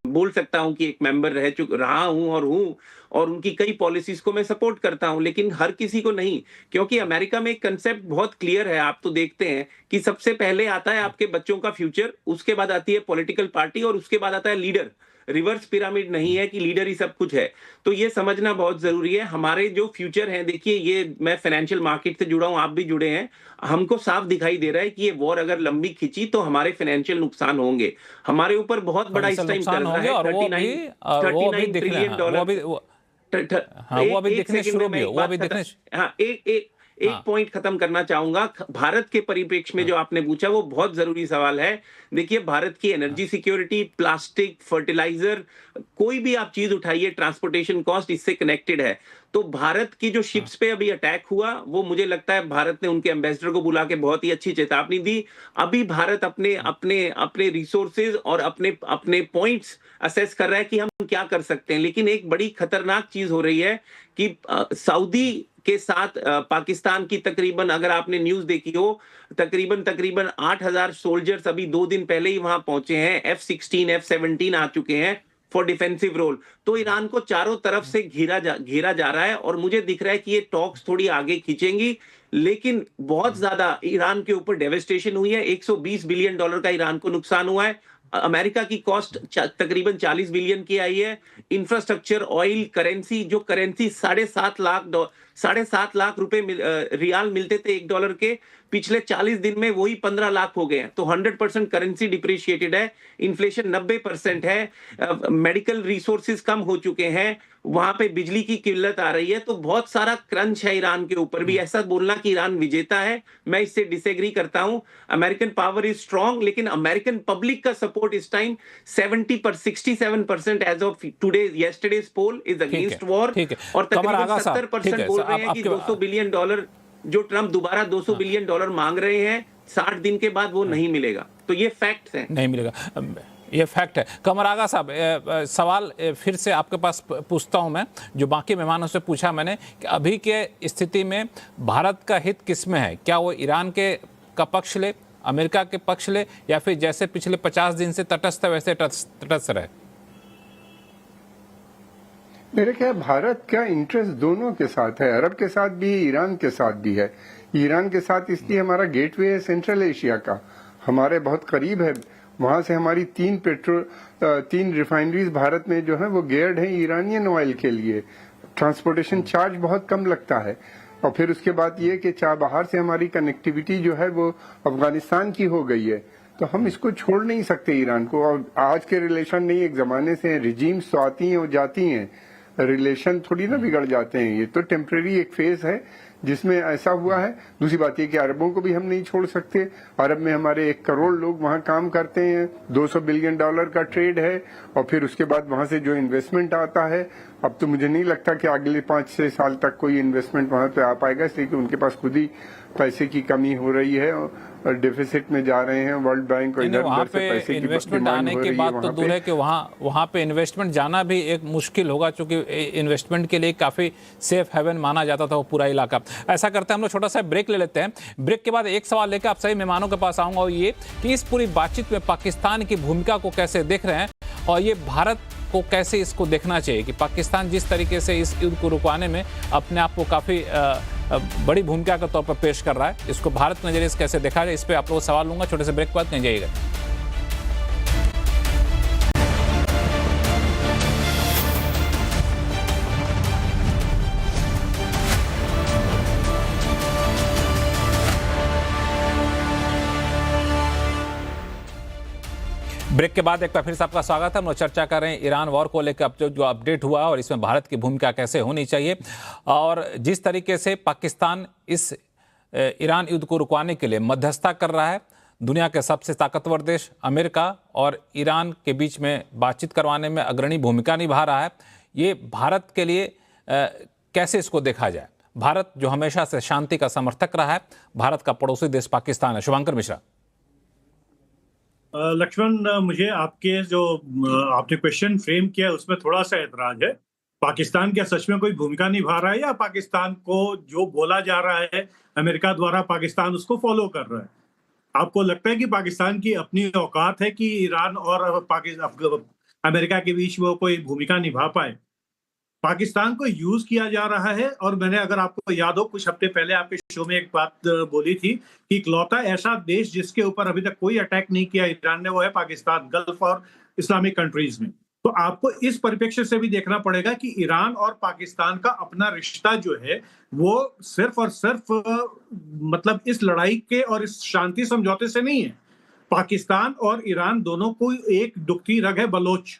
बोल सकता हूं कि एक मेंबर रहा हूं और उनकी कई पॉलिसीज को मैं सपोर्ट करता हूं, लेकिन हर किसी को नहीं। क्योंकि अमेरिका में एक कंसेप्ट बहुत क्लियर है, आप तो देखते हैं कि सबसे पहले आता है आपके बच्चों का फ्यूचर, उसके बाद आती है पॉलिटिकल पार्टी और उसके बाद आता है लीडर। रिवर्स पिरामिड नहीं है कि लीडर ही सब कुछ है। तो ये समझना बहुत जरूरी है। हमारे जो फ्यूचर हैं, देखिए, ये मैं फाइनेंशियल मार्केट से जुड़ा हूं, आप भी जुड़े हैं, हमको साफ दिखाई दे रहा है कि ये वॉर अगर लंबी खिंची तो हमारे फाइनेंशियल नुकसान होंगे। हमारे ऊपर बहुत बड़ा इस टाइम चल रहा है, $39 ट्रिलियन। वो अभी दिखने शुरू भी हो, वो अभी दिखने। हाँ, एक पॉइंट खत्म करना चाहूंगा। भारत के परिप्रेक्ष्य में जो आपने पूछा वो बहुत जरूरी सवाल है। देखिए, भारत की एनर्जी सिक्योरिटी, प्लास्टिक, फर्टिलाइजर, कोई भी आप चीज उठाइए, ट्रांसपोर्टेशन कॉस्ट इससे कनेक्टेड है। तो भारत की जो शिप्स पे अभी अटैक हुआ, वो मुझे लगता है भारत ने उनके एम्बेसडर को बुला के बहुत ही अच्छी चेतावनी दी। अभी भारत अपने अपने अपने रिसोर्सेज और अपने अपने पॉइंट्स असेस कर रहा है कि हम क्या कर सकते हैं। लेकिन एक बड़ी खतरनाक चीज हो रही है कि सऊदी के साथ पाकिस्तान की तकरीबन, अगर आपने न्यूज देखी हो, तकरीबन 8,000 सोल्जर्स अभी 2 दिन पहले ही वहां पहुंचे हैं। F-16, F-17 आ चुके हैं फॉर डिफेंसिव रोल। तो ईरान को चारों तरफ से घेरा जा रहा है और मुझे दिख रहा है कि ये टॉक्स थोड़ी आगे खींचेंगी। लेकिन बहुत ज्यादा ईरान के ऊपर डेवेस्टेशन हुई है। $120 बिलियन का ईरान को नुकसान हुआ है। अमेरिका की कॉस्ट तकरीबन 40 बिलियन की आई है। इंफ्रास्ट्रक्चर, ऑयल, करेंसी, जो करेंसी 7.5 लाख रुपए रियाल मिलते थे $1 के, पिछले 40 दिन में वही 15 लाख हो गए हैं। तो 100% करेंसी डिप्रिशिएटेड है। इन्फ्लेशन 90% है। मेडिकल रिसोर्सेज कम हो चुके हैं। वहां पे बिजली की किल्लत आ रही है। तो बहुत सारा क्रंच है ईरान के ऊपर भी। ऐसा बोलना कि ईरान विजेता है, मैं इससे डिसएग्री करता हूं। अमेरिकन पावर इज स्ट्रांग, लेकिन अमेरिकन पब्लिक का सपोर्ट इस time 67% as of today, yesterday's poll is against war. और तकरीबन 70% बोल रहे हैं कि $200 बिलियन जो ट्रंप दोबारा $200 बिलियन मांग रहे हैं, 60 दिन के बाद वो नहीं मिलेगा। तो ये फैक्ट है, नहीं मिलेगा, ये फैक्ट है। कमर आगा साहब, सवाल फिर से आपके पास पूछता हूं मैं, जो बाकी मेहमानों से पूछा मैंने, कि अभी के स्थिति में भारत का हित किस में है? क्या वो ईरान के का पक्ष ले, अमेरिका के पक्ष ले, या फिर जैसे पिछले 50 दिन से तटस्थ है वैसे तटस्थ रहे? मेरे ख्याल भारत का इंटरेस्ट दोनों के साथ है, अरब के साथ भी है, ईरान के साथ भी है। ईरान के साथ इसलिए हमारा गेटवे है सेंट्रल एशिया का, हमारे बहुत करीब है। वहां से हमारी 3 रिफाइनरीज भारत में जो है वो गेयर्ड है ईरानियन ऑयल के लिए। ट्रांसपोर्टेशन चार्ज बहुत कम लगता है। और फिर उसके बाद ये कि बाहर से हमारी कनेक्टिविटी जो है वो अफगानिस्तान की हो गई है, तो हम इसको छोड़ नहीं सकते ईरान को। और आज के रिलेशन नहीं, एक जमाने से रिजीम्स तो आती हैं और जाती हैं, रिलेशन थोड़ी ना बिगड़ जाते हैं। ये तो टेम्परेरी एक फेज है जिसमें ऐसा हुआ है। दूसरी बात ये कि अरबों को भी हम नहीं छोड़ सकते। अरब में हमारे 1 करोड़ लोग वहाँ काम करते हैं, $200 बिलियन का ट्रेड है, और फिर उसके बाद वहाँ से जो इन्वेस्टमेंट आता है, अब तो मुझे नहीं लगता कि अगले 5-6 साल तक कोई इन्वेस्टमेंट वहाँ पे आ पाएगा, इसलिए कि उनके पास खुद ही पैसे की कमी हो रही है और डिफिसिट में जा रहे हैं। वर्ल्ड बैंक और इधर वहाँ उधर से पे पैसे की इन्वेस्टमेंट डिमांड आने हो की रही बात है तो दूर है कि वहाँ पे इन्वेस्टमेंट जाना भी एक मुश्किल होगा, क्योंकि इन्वेस्टमेंट के लिए काफ़ी सेफ हेवन माना जाता था वो पूरा इलाका। ऐसा करते हैं हम लोग छोटा सा ब्रेक ले लेते हैं। ब्रेक के बाद एक सवाल लेकर आप सभी मेहमानों के पास आऊँगा, और ये कि इस पूरी बातचीत में पाकिस्तान की भूमिका को कैसे देख रहे हैं, और ये भारत को कैसे इसको देखना चाहिए कि पाकिस्तान जिस तरीके से इस युद्ध को रुकवाने में अपने आप को काफ़ी बड़ी भूमिका के तौर पर पेश कर रहा है, इसको भारत नजरिए से कैसे देखा जाए, इस पर आप लोग सवाल लूंगा। छोटे से ब्रेक के बाद कहीं जाइएगा। ब्रेक के बाद एक बार फिर से आपका स्वागत है। हम लोग चर्चा कर रहे हैं ईरान वॉर को लेकर अब जो अपडेट हुआ और इसमें भारत की भूमिका कैसे होनी चाहिए, और जिस तरीके से पाकिस्तान इस ईरान युद्ध को रुकवाने के लिए मध्यस्थता कर रहा है। दुनिया के सबसे ताकतवर देश अमेरिका और ईरान के बीच में बातचीत करवाने में अग्रणी भूमिका निभा रहा है। ये भारत के लिए कैसे इसको देखा जाए? भारत जो हमेशा से शांति का समर्थक रहा है, भारत का पड़ोसी देश पाकिस्तान है। शुभंकर मिश्रा। लक्ष्मण, मुझे आपके जो आपने क्वेश्चन फ्रेम किया उसमें थोड़ा सा ऐतराज है। पाकिस्तान क्या सच में कोई भूमिका निभा रहा है, या पाकिस्तान को जो बोला जा रहा है अमेरिका द्वारा पाकिस्तान उसको फॉलो कर रहा है? आपको लगता है कि पाकिस्तान की अपनी औकात है कि ईरान और अमेरिका के बीच वो कोई भूमिका निभा पाए? पाकिस्तान को यूज किया जा रहा है। और मैंने, अगर आपको याद हो, कुछ हफ्ते पहले आपके शो में एक बात बोली थी कि इकलौता ऐसा देश जिसके ऊपर अभी तक कोई अटैक नहीं किया ईरान ने, वो है पाकिस्तान, गल्फ और इस्लामिक कंट्रीज में। तो आपको इस परिप्रेक्ष्य से भी देखना पड़ेगा कि ईरान और पाकिस्तान का अपना रिश्ता जो है वो सिर्फ और सिर्फ मतलब इस लड़ाई के और इस शांति समझौते से नहीं है। पाकिस्तान और ईरान दोनों को एक दुखती रग है बलोच।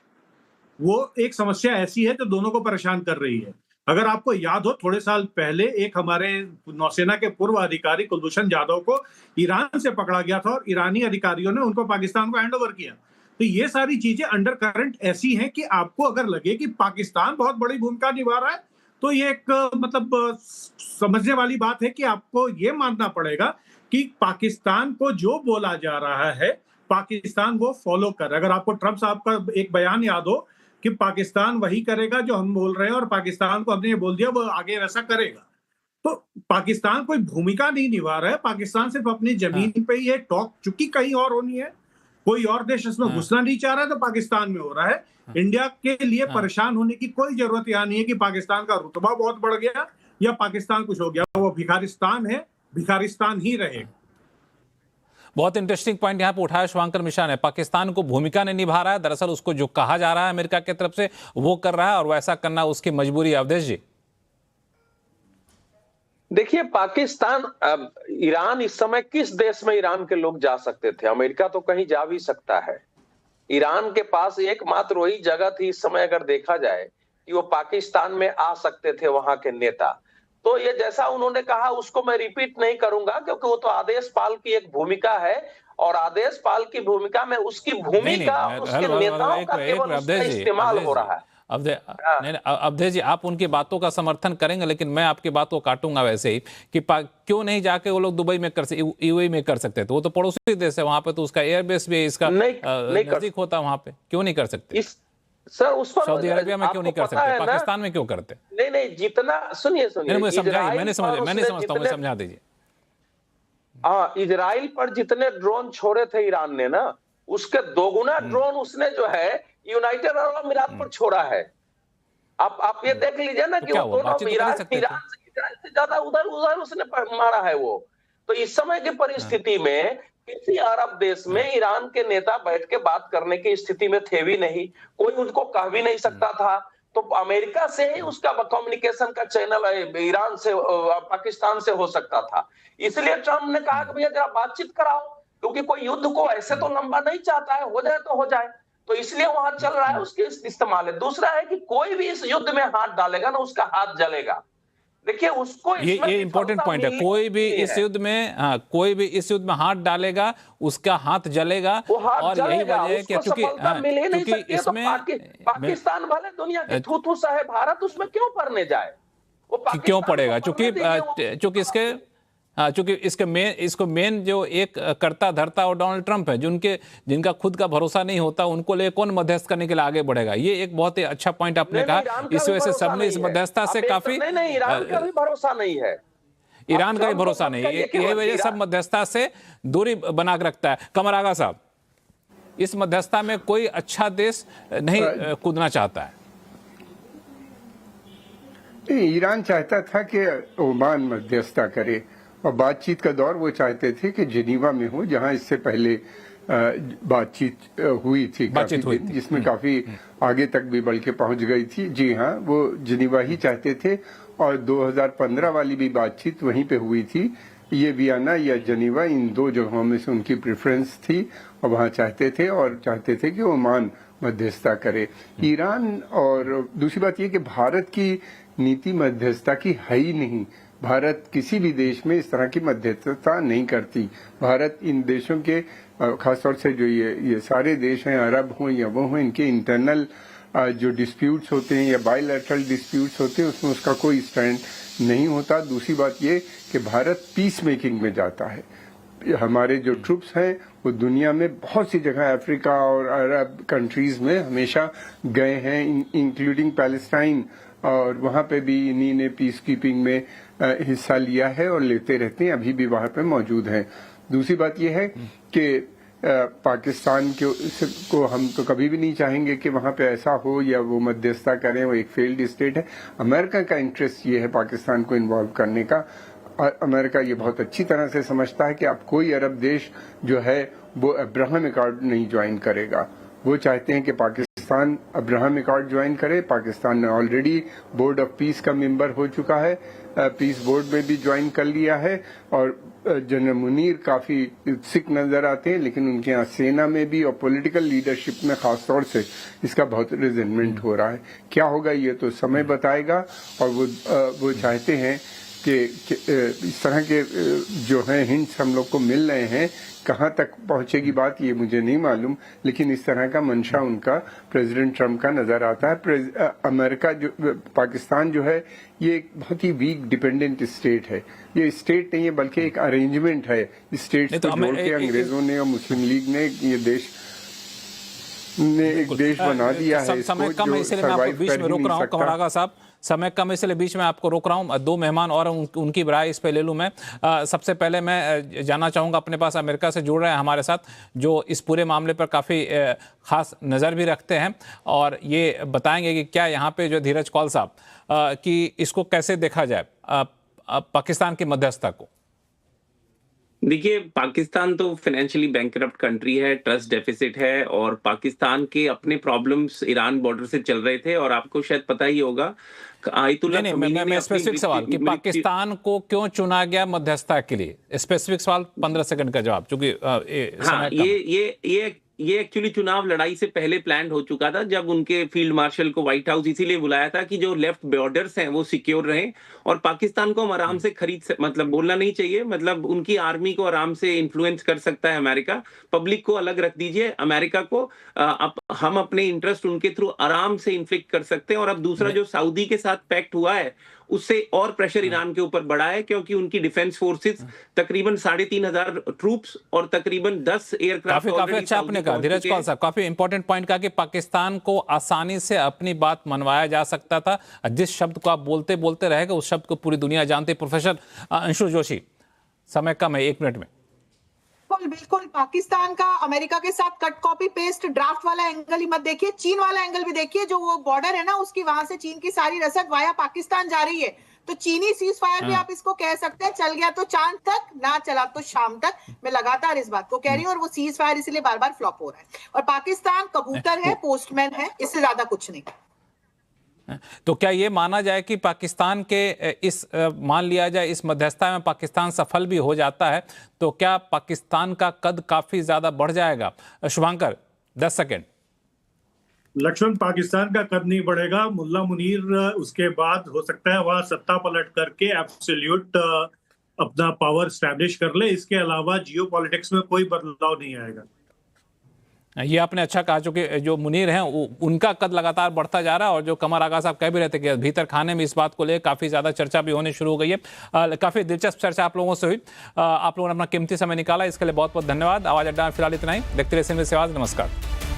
वो एक समस्या ऐसी है जो दोनों को परेशान कर रही है। अगर आपको याद हो, थोड़े साल पहले एक हमारे नौसेना के पूर्व अधिकारी कुलभूषण जाधव को ईरान से पकड़ा गया था और ईरानी अधिकारियों ने उनको पाकिस्तान को हैंडओवर किया। तो ये सारी चीजें अंडर करंट ऐसी हैं कि आपको अगर लगे कि पाकिस्तान बहुत बड़ी भूमिका निभा रहा है, तो ये एक मतलब समझने वाली बात है कि आपको ये मानना पड़ेगा कि पाकिस्तान को जो बोला जा रहा है पाकिस्तान वो फॉलो कर। अगर आपको ट्रंप साहब का एक बयान याद हो कि पाकिस्तान वही करेगा जो हम बोल रहे हैं, और पाकिस्तान को हमने ये बोल दिया वो आगे वैसा करेगा। तो पाकिस्तान कोई भूमिका नहीं निभा रहा है। पाकिस्तान सिर्फ अपनी जमीन पे ही है। टॉक चुकी कहीं और होनी है, कोई और देश इसमें घुसना नहीं चाह रहा है, तो पाकिस्तान में हो रहा है। इंडिया के लिए परेशान होने की कोई जरूरत यहाँ नहीं है कि पाकिस्तान का रुतबा बहुत बढ़ गया या पाकिस्तान कुछ हो गया। वो भिखारिस्तान है, भिखारिस्तान ही रहेगा। बहुत इंटरेस्टिंग पॉइंट यहाँ पे उठाया शुभंकर मिश्रा ने। पाकिस्तान को भूमिका नहीं निभा रहा है, दरअसल उसको जो कहा जा रहा है अमेरिका की तरफ से वो कर रहा है, और वैसा करना उसकी मजबूरी है। अवधेश जी, देखिए, पाकिस्तान, ईरान इस समय किस देश में ईरान के लोग जा सकते थे? अमेरिका तो कहीं जा भी सकता है। ईरान के पास एकमात्र वही जगह थी इस समय, अगर देखा जाए, कि वो पाकिस्तान में आ सकते थे वहां के नेता। तो ये जैसा उन्होंने कहा उसको मैं रिपीट नहीं करूंगा, क्योंकि वो तो आदेश पाल की एक भूमिका है, और आदेश पाल की भूमिका में उसकी भूमिका उसके नेताओं का केवल उसका इस्तेमाल हो रहा है। अवधेश जी, आप उनकी बातों का समर्थन करेंगे, लेकिन मैं आपकी बात को काटूंगा वैसे ही कि क्यों नहीं जाके वो लोग दुबई में यूएई में कर सकते थे? वो तो पड़ोसी देश है, वहां पे तो उसका एयरबेस भी इसका नजदीक होता है, वहां पे क्यों नहीं कर सकते? सर, उस पर सऊदी अरबिया में क्यों नहीं कर सकते? पाकिस्तान में क्यों करते? नहीं, जितना सुनिए, मुझे समझाइए, मैं नहीं समझता हूँ, समझा दीजिए। हाँ, इजराइल पर जितने ड्रोन छोड़े थे ईरान ने ना, उसके दोगुना ड्रोन उसने जो है यूनाइटेड अरब अमीरात पर छोड़ा है। आप ये देख लीजिए ना तो कि क्या वो हुआ? दोनों बातचीत तो कर ही सकते थे। ईरान से ज्यादा उधर उसने मारा है वो। तो इस समय की परिस्थिति में किसी अरब देश में ईरान के नेता बैठ के बात करने की स्थिति में थे भी नहीं, कोई उनको कह भी नहीं सकता था। तो अमेरिका से ही उसका कम्युनिकेशन का चैनल ईरान से पाकिस्तान से हो सकता था। इसलिए ट्रम्प ने कहा कि भैया जरा बातचीत कराओ, क्योंकि कोई युद्ध को ऐसे तो लंबा नहीं चाहता है, हो जाए तो हो जाए। तो इसलिए वहां चल रहा है, उसके इस्तेमाल है। दूसरा है कि कोई भी इस युद्ध में हाथ डालेगा ना, उसका हाथ जलेगा। देखिए उसको ये इंपॉर्टेंट पॉइंट है। कोई भी इस युद्ध में, हाँ, कोई भी इस युद्ध में हाथ डालेगा उसका हाथ जलेगा। और यही वजह है कि क्योंकि इसमें पाकिस्तान भले दुनिया की थू सा है, भारत उसमें क्यों पड़ने जाए? वो क्यों पड़ेगा? चूंकि इसको मेन जो एक करता धरता और डोनाल्ड ट्रंप है, जिनका खुद का भरोसा नहीं होता, उनको ले कौन मध्यस्थ करने के लिए आगे बढ़ेगा? ये एक बहुत ही अच्छा पॉइंट आपने कहा। इस वजह से सबने इस मध्यस्थता से काफी, नहीं, ईरान का भी भरोसा नहीं है, ईरान का भी भरोसा नहीं है। यही वजह सब मध्यस्थता से दूरी बना के रखता है। कमर आगा साहब, इस मध्यस्थता में कोई अच्छा देश नहीं कूदना चाहता है। ईरान चाहता था कि ओमान मध्यस्थता करे, और बातचीत का दौर वो चाहते थे कि जिनीवा में हो, जहां इससे पहले बातचीत हुई थी, जिसमें काफी आगे तक भी बढ़ के पहुंच गई थी। जी हाँ, वो जिनीवा ही चाहते थे, और 2015 वाली भी बातचीत वहीं पे हुई थी। ये वियना या जिनीवा, इन दो जगहों में से उनकी प्रेफरेंस थी, और वहां चाहते थे कि ओमान मध्यस्थता करे। ईरान, और दूसरी बात ये कि भारत की नीति मध्यस्थता की है ही नहीं। भारत किसी भी देश में इस तरह की मध्यस्थता नहीं करती। भारत इन देशों के, खासतौर से जो ये सारे देश हैं, अरब हों या वो हों, इनके इंटरनल जो डिस्प्यूट्स होते हैं या बायलैटरल डिस्प्यूट्स होते हैं, उसमें उसका कोई स्टैंड नहीं होता। दूसरी बात ये कि भारत पीस मेकिंग में जाता है। हमारे जो ट्रूप्स हैं वो दुनिया में बहुत सी जगह, अफ्रीका और अरब कंट्रीज में हमेशा गए हैं, इंक्लूडिंग पैलेस्टाइन, और वहां पे भी इन्हीं ने पीस कीपिंग में हिस्सा लिया है और लेते रहते हैं, अभी भी वहां पे मौजूद हैं। दूसरी बात यह है कि पाकिस्तान को हम तो कभी भी नहीं चाहेंगे कि वहां पे ऐसा हो या वो मध्यस्थता करें, वो एक फेल्ड स्टेट है। अमेरिका का इंटरेस्ट ये है पाकिस्तान को इन्वॉल्व करने का। अमेरिका ये बहुत अच्छी तरह से समझता है कि अब कोई अरब देश जो है वो अब्राहम अकॉर्ड नहीं ज्वाइन करेगा। वो चाहते हैं कि पाकिस्तान अब्राहम अकॉर्ड ज्वाइन करे। पाकिस्तान ने ऑलरेडी बोर्ड ऑफ पीस का मेंबर हो चुका है, पीस बोर्ड में भी ज्वाइन कर लिया है, और जनरल मुनीर काफी उत्सुक नजर आते हैं, लेकिन उनके यहाँ सेना में भी और पॉलिटिकल लीडरशिप में खासतौर से इसका बहुत रिजेंटमेंट हो रहा है। क्या होगा ये तो समय बताएगा, और वो चाहते हैं कि इस तरह के जो हैं हिंट्स हम लोग को मिल रहे हैं, कहाँ तक पहुंचेगी बात ये मुझे नहीं मालूम, लेकिन इस तरह का मंशा उनका प्रेसिडेंट ट्रंप का नजर आता है। अमेरिका जो, पाकिस्तान जो है ये एक बहुत ही वीक डिपेंडेंट स्टेट है। ये स्टेट नहीं है बल्कि एक अरेंजमेंट है। स्टेट को जोड़ के अंग्रेजों ने और मुस्लिम लीग ने ये देश ने एक देश बना दिया है। समय कम है इसलिए मैं आपको बीच में रोक रहा हूँ कमरागा साहब, समय कम है इसलिए बीच में आपको रोक रहा हूँ। दो मेहमान और उनकी राय इस पे ले लूँ मैं। सबसे पहले मैं जानना चाहूँगा, अपने पास अमेरिका से जुड़ रहे हैं हमारे साथ, जो इस पूरे मामले पर काफ़ी खास नज़र भी रखते हैं, और ये बताएंगे कि क्या यहाँ पे जो धीरज कौल साहब कि इसको कैसे देखा जाए पाकिस्तान की मध्यस्थता को। देखिए, पाकिस्तान तो फाइनेंशियली बैंकरप्ट कंट्री है, ट्रस्ट डेफिसिट है, और पाकिस्तान के अपने प्रॉब्लम्स ईरान बॉर्डर से चल रहे थे। और आपको शायद पता ही होगा, आयतुल्लाह खमीनी ने स्पेसिफिक सवाल कि पाकिस्तान को क्यों चुना गया मध्यस्थता के लिए, स्पेसिफिक सवाल 15 सेकंड का जवाब, क्योंकि हाँ, ये एक्चुअली चुनाव लड़ाई से पहले प्लान हो चुका था, जब उनके फील्ड मार्शल को व्हाइट हाउस इसीलिए बुलाया था कि जो लेफ्ट बॉर्डर्स हैं वो सिक्योर रहें, और पाकिस्तान को हम आराम से मतलब बोलना नहीं चाहिए, मतलब उनकी आर्मी को आराम से इन्फ्लुएंस कर सकता है अमेरिका। पब्लिक को अलग रख दीजिए, अमेरिका को हम अपने इंटरेस्ट उनके थ्रू आराम से इन्फ्लिक्ट कर सकते हैं। और अब दूसरा जो सऊदी के साथ पैक्ट हुआ है, उससे और प्रेशर ईरान के ऊपर बढ़ा है, क्योंकि उनकी डिफेंस फोर्सेस तकरीबन 3,500 ट्रूप्स और तकरीबन 10 एयरक्राफ्ट। काफी अच्छा आपने कहा धीरज कौल साहब, काफी इंपॉर्टेंट पॉइंट कहा कि पाकिस्तान को आसानी से अपनी बात मनवाया जा सकता था। जिस शब्द को आप बोलते बोलते रहेगा उस शब्द को पूरी दुनिया जानती। प्रोफेसर अंशु जोशी, समय कम है, 1 मिनट में। बिल्कुल बिल्कुल, पाकिस्तान का अमेरिका के साथ कट कॉपी पेस्ट ड्राफ्ट वाला एंगल ही मत देखिए, चीन वाला एंगल भी देखिए। जो वो बॉर्डर है ना, उसकी वहां से चीन की सारी रसद वाया पाकिस्तान जा रही है। तो चीनी सीज फायर भी आप इसको कह सकते हैं, चल गया तो चांद तक, ना चला तो शाम तक। मैं लगातार इस बात को कह रही हूँ, और वो सीज फायर इसलिए बार बार फ्लॉप हो रहा है। और पाकिस्तान कबूतर है, पोस्टमैन है, इससे ज्यादा कुछ नहीं। तो क्या ये माना जाए कि पाकिस्तान के मान लिया जाए इस मध्यस्थता में पाकिस्तान सफल भी हो जाता है, तो क्या पाकिस्तान का कद काफी ज्यादा बढ़ जाएगा? शुभंकर 10 सेकेंड। लक्ष्मण, पाकिस्तान का कद नहीं बढ़ेगा। मुल्ला मुनीर उसके बाद हो सकता है वहां सत्ता पलट करके एब्सोल्यूट अपना पावर स्टैब्लिश कर ले। इसके अलावा जियो पॉलिटिक्स में कोई बदलाव नहीं आएगा। ये आपने अच्छा कहा, चूंकि जो मुनीर हैं उनका कद लगातार बढ़ता जा रहा है, और जो कमर आगा साहब कह भी रहे थे कि भीतर खाने में इस बात को लेकर काफी ज्यादा चर्चा भी होनी शुरू हो गई है। काफी दिलचस्प चर्चा आप लोगों से हुई। आप लोगों ने अपना कीमती समय निकाला, इसके लिए बहुत बहुत धन्यवाद। आवाज अड्डा में फिलहाल इतना ही। देखते रहिए सिंह से आवाज। नमस्कार।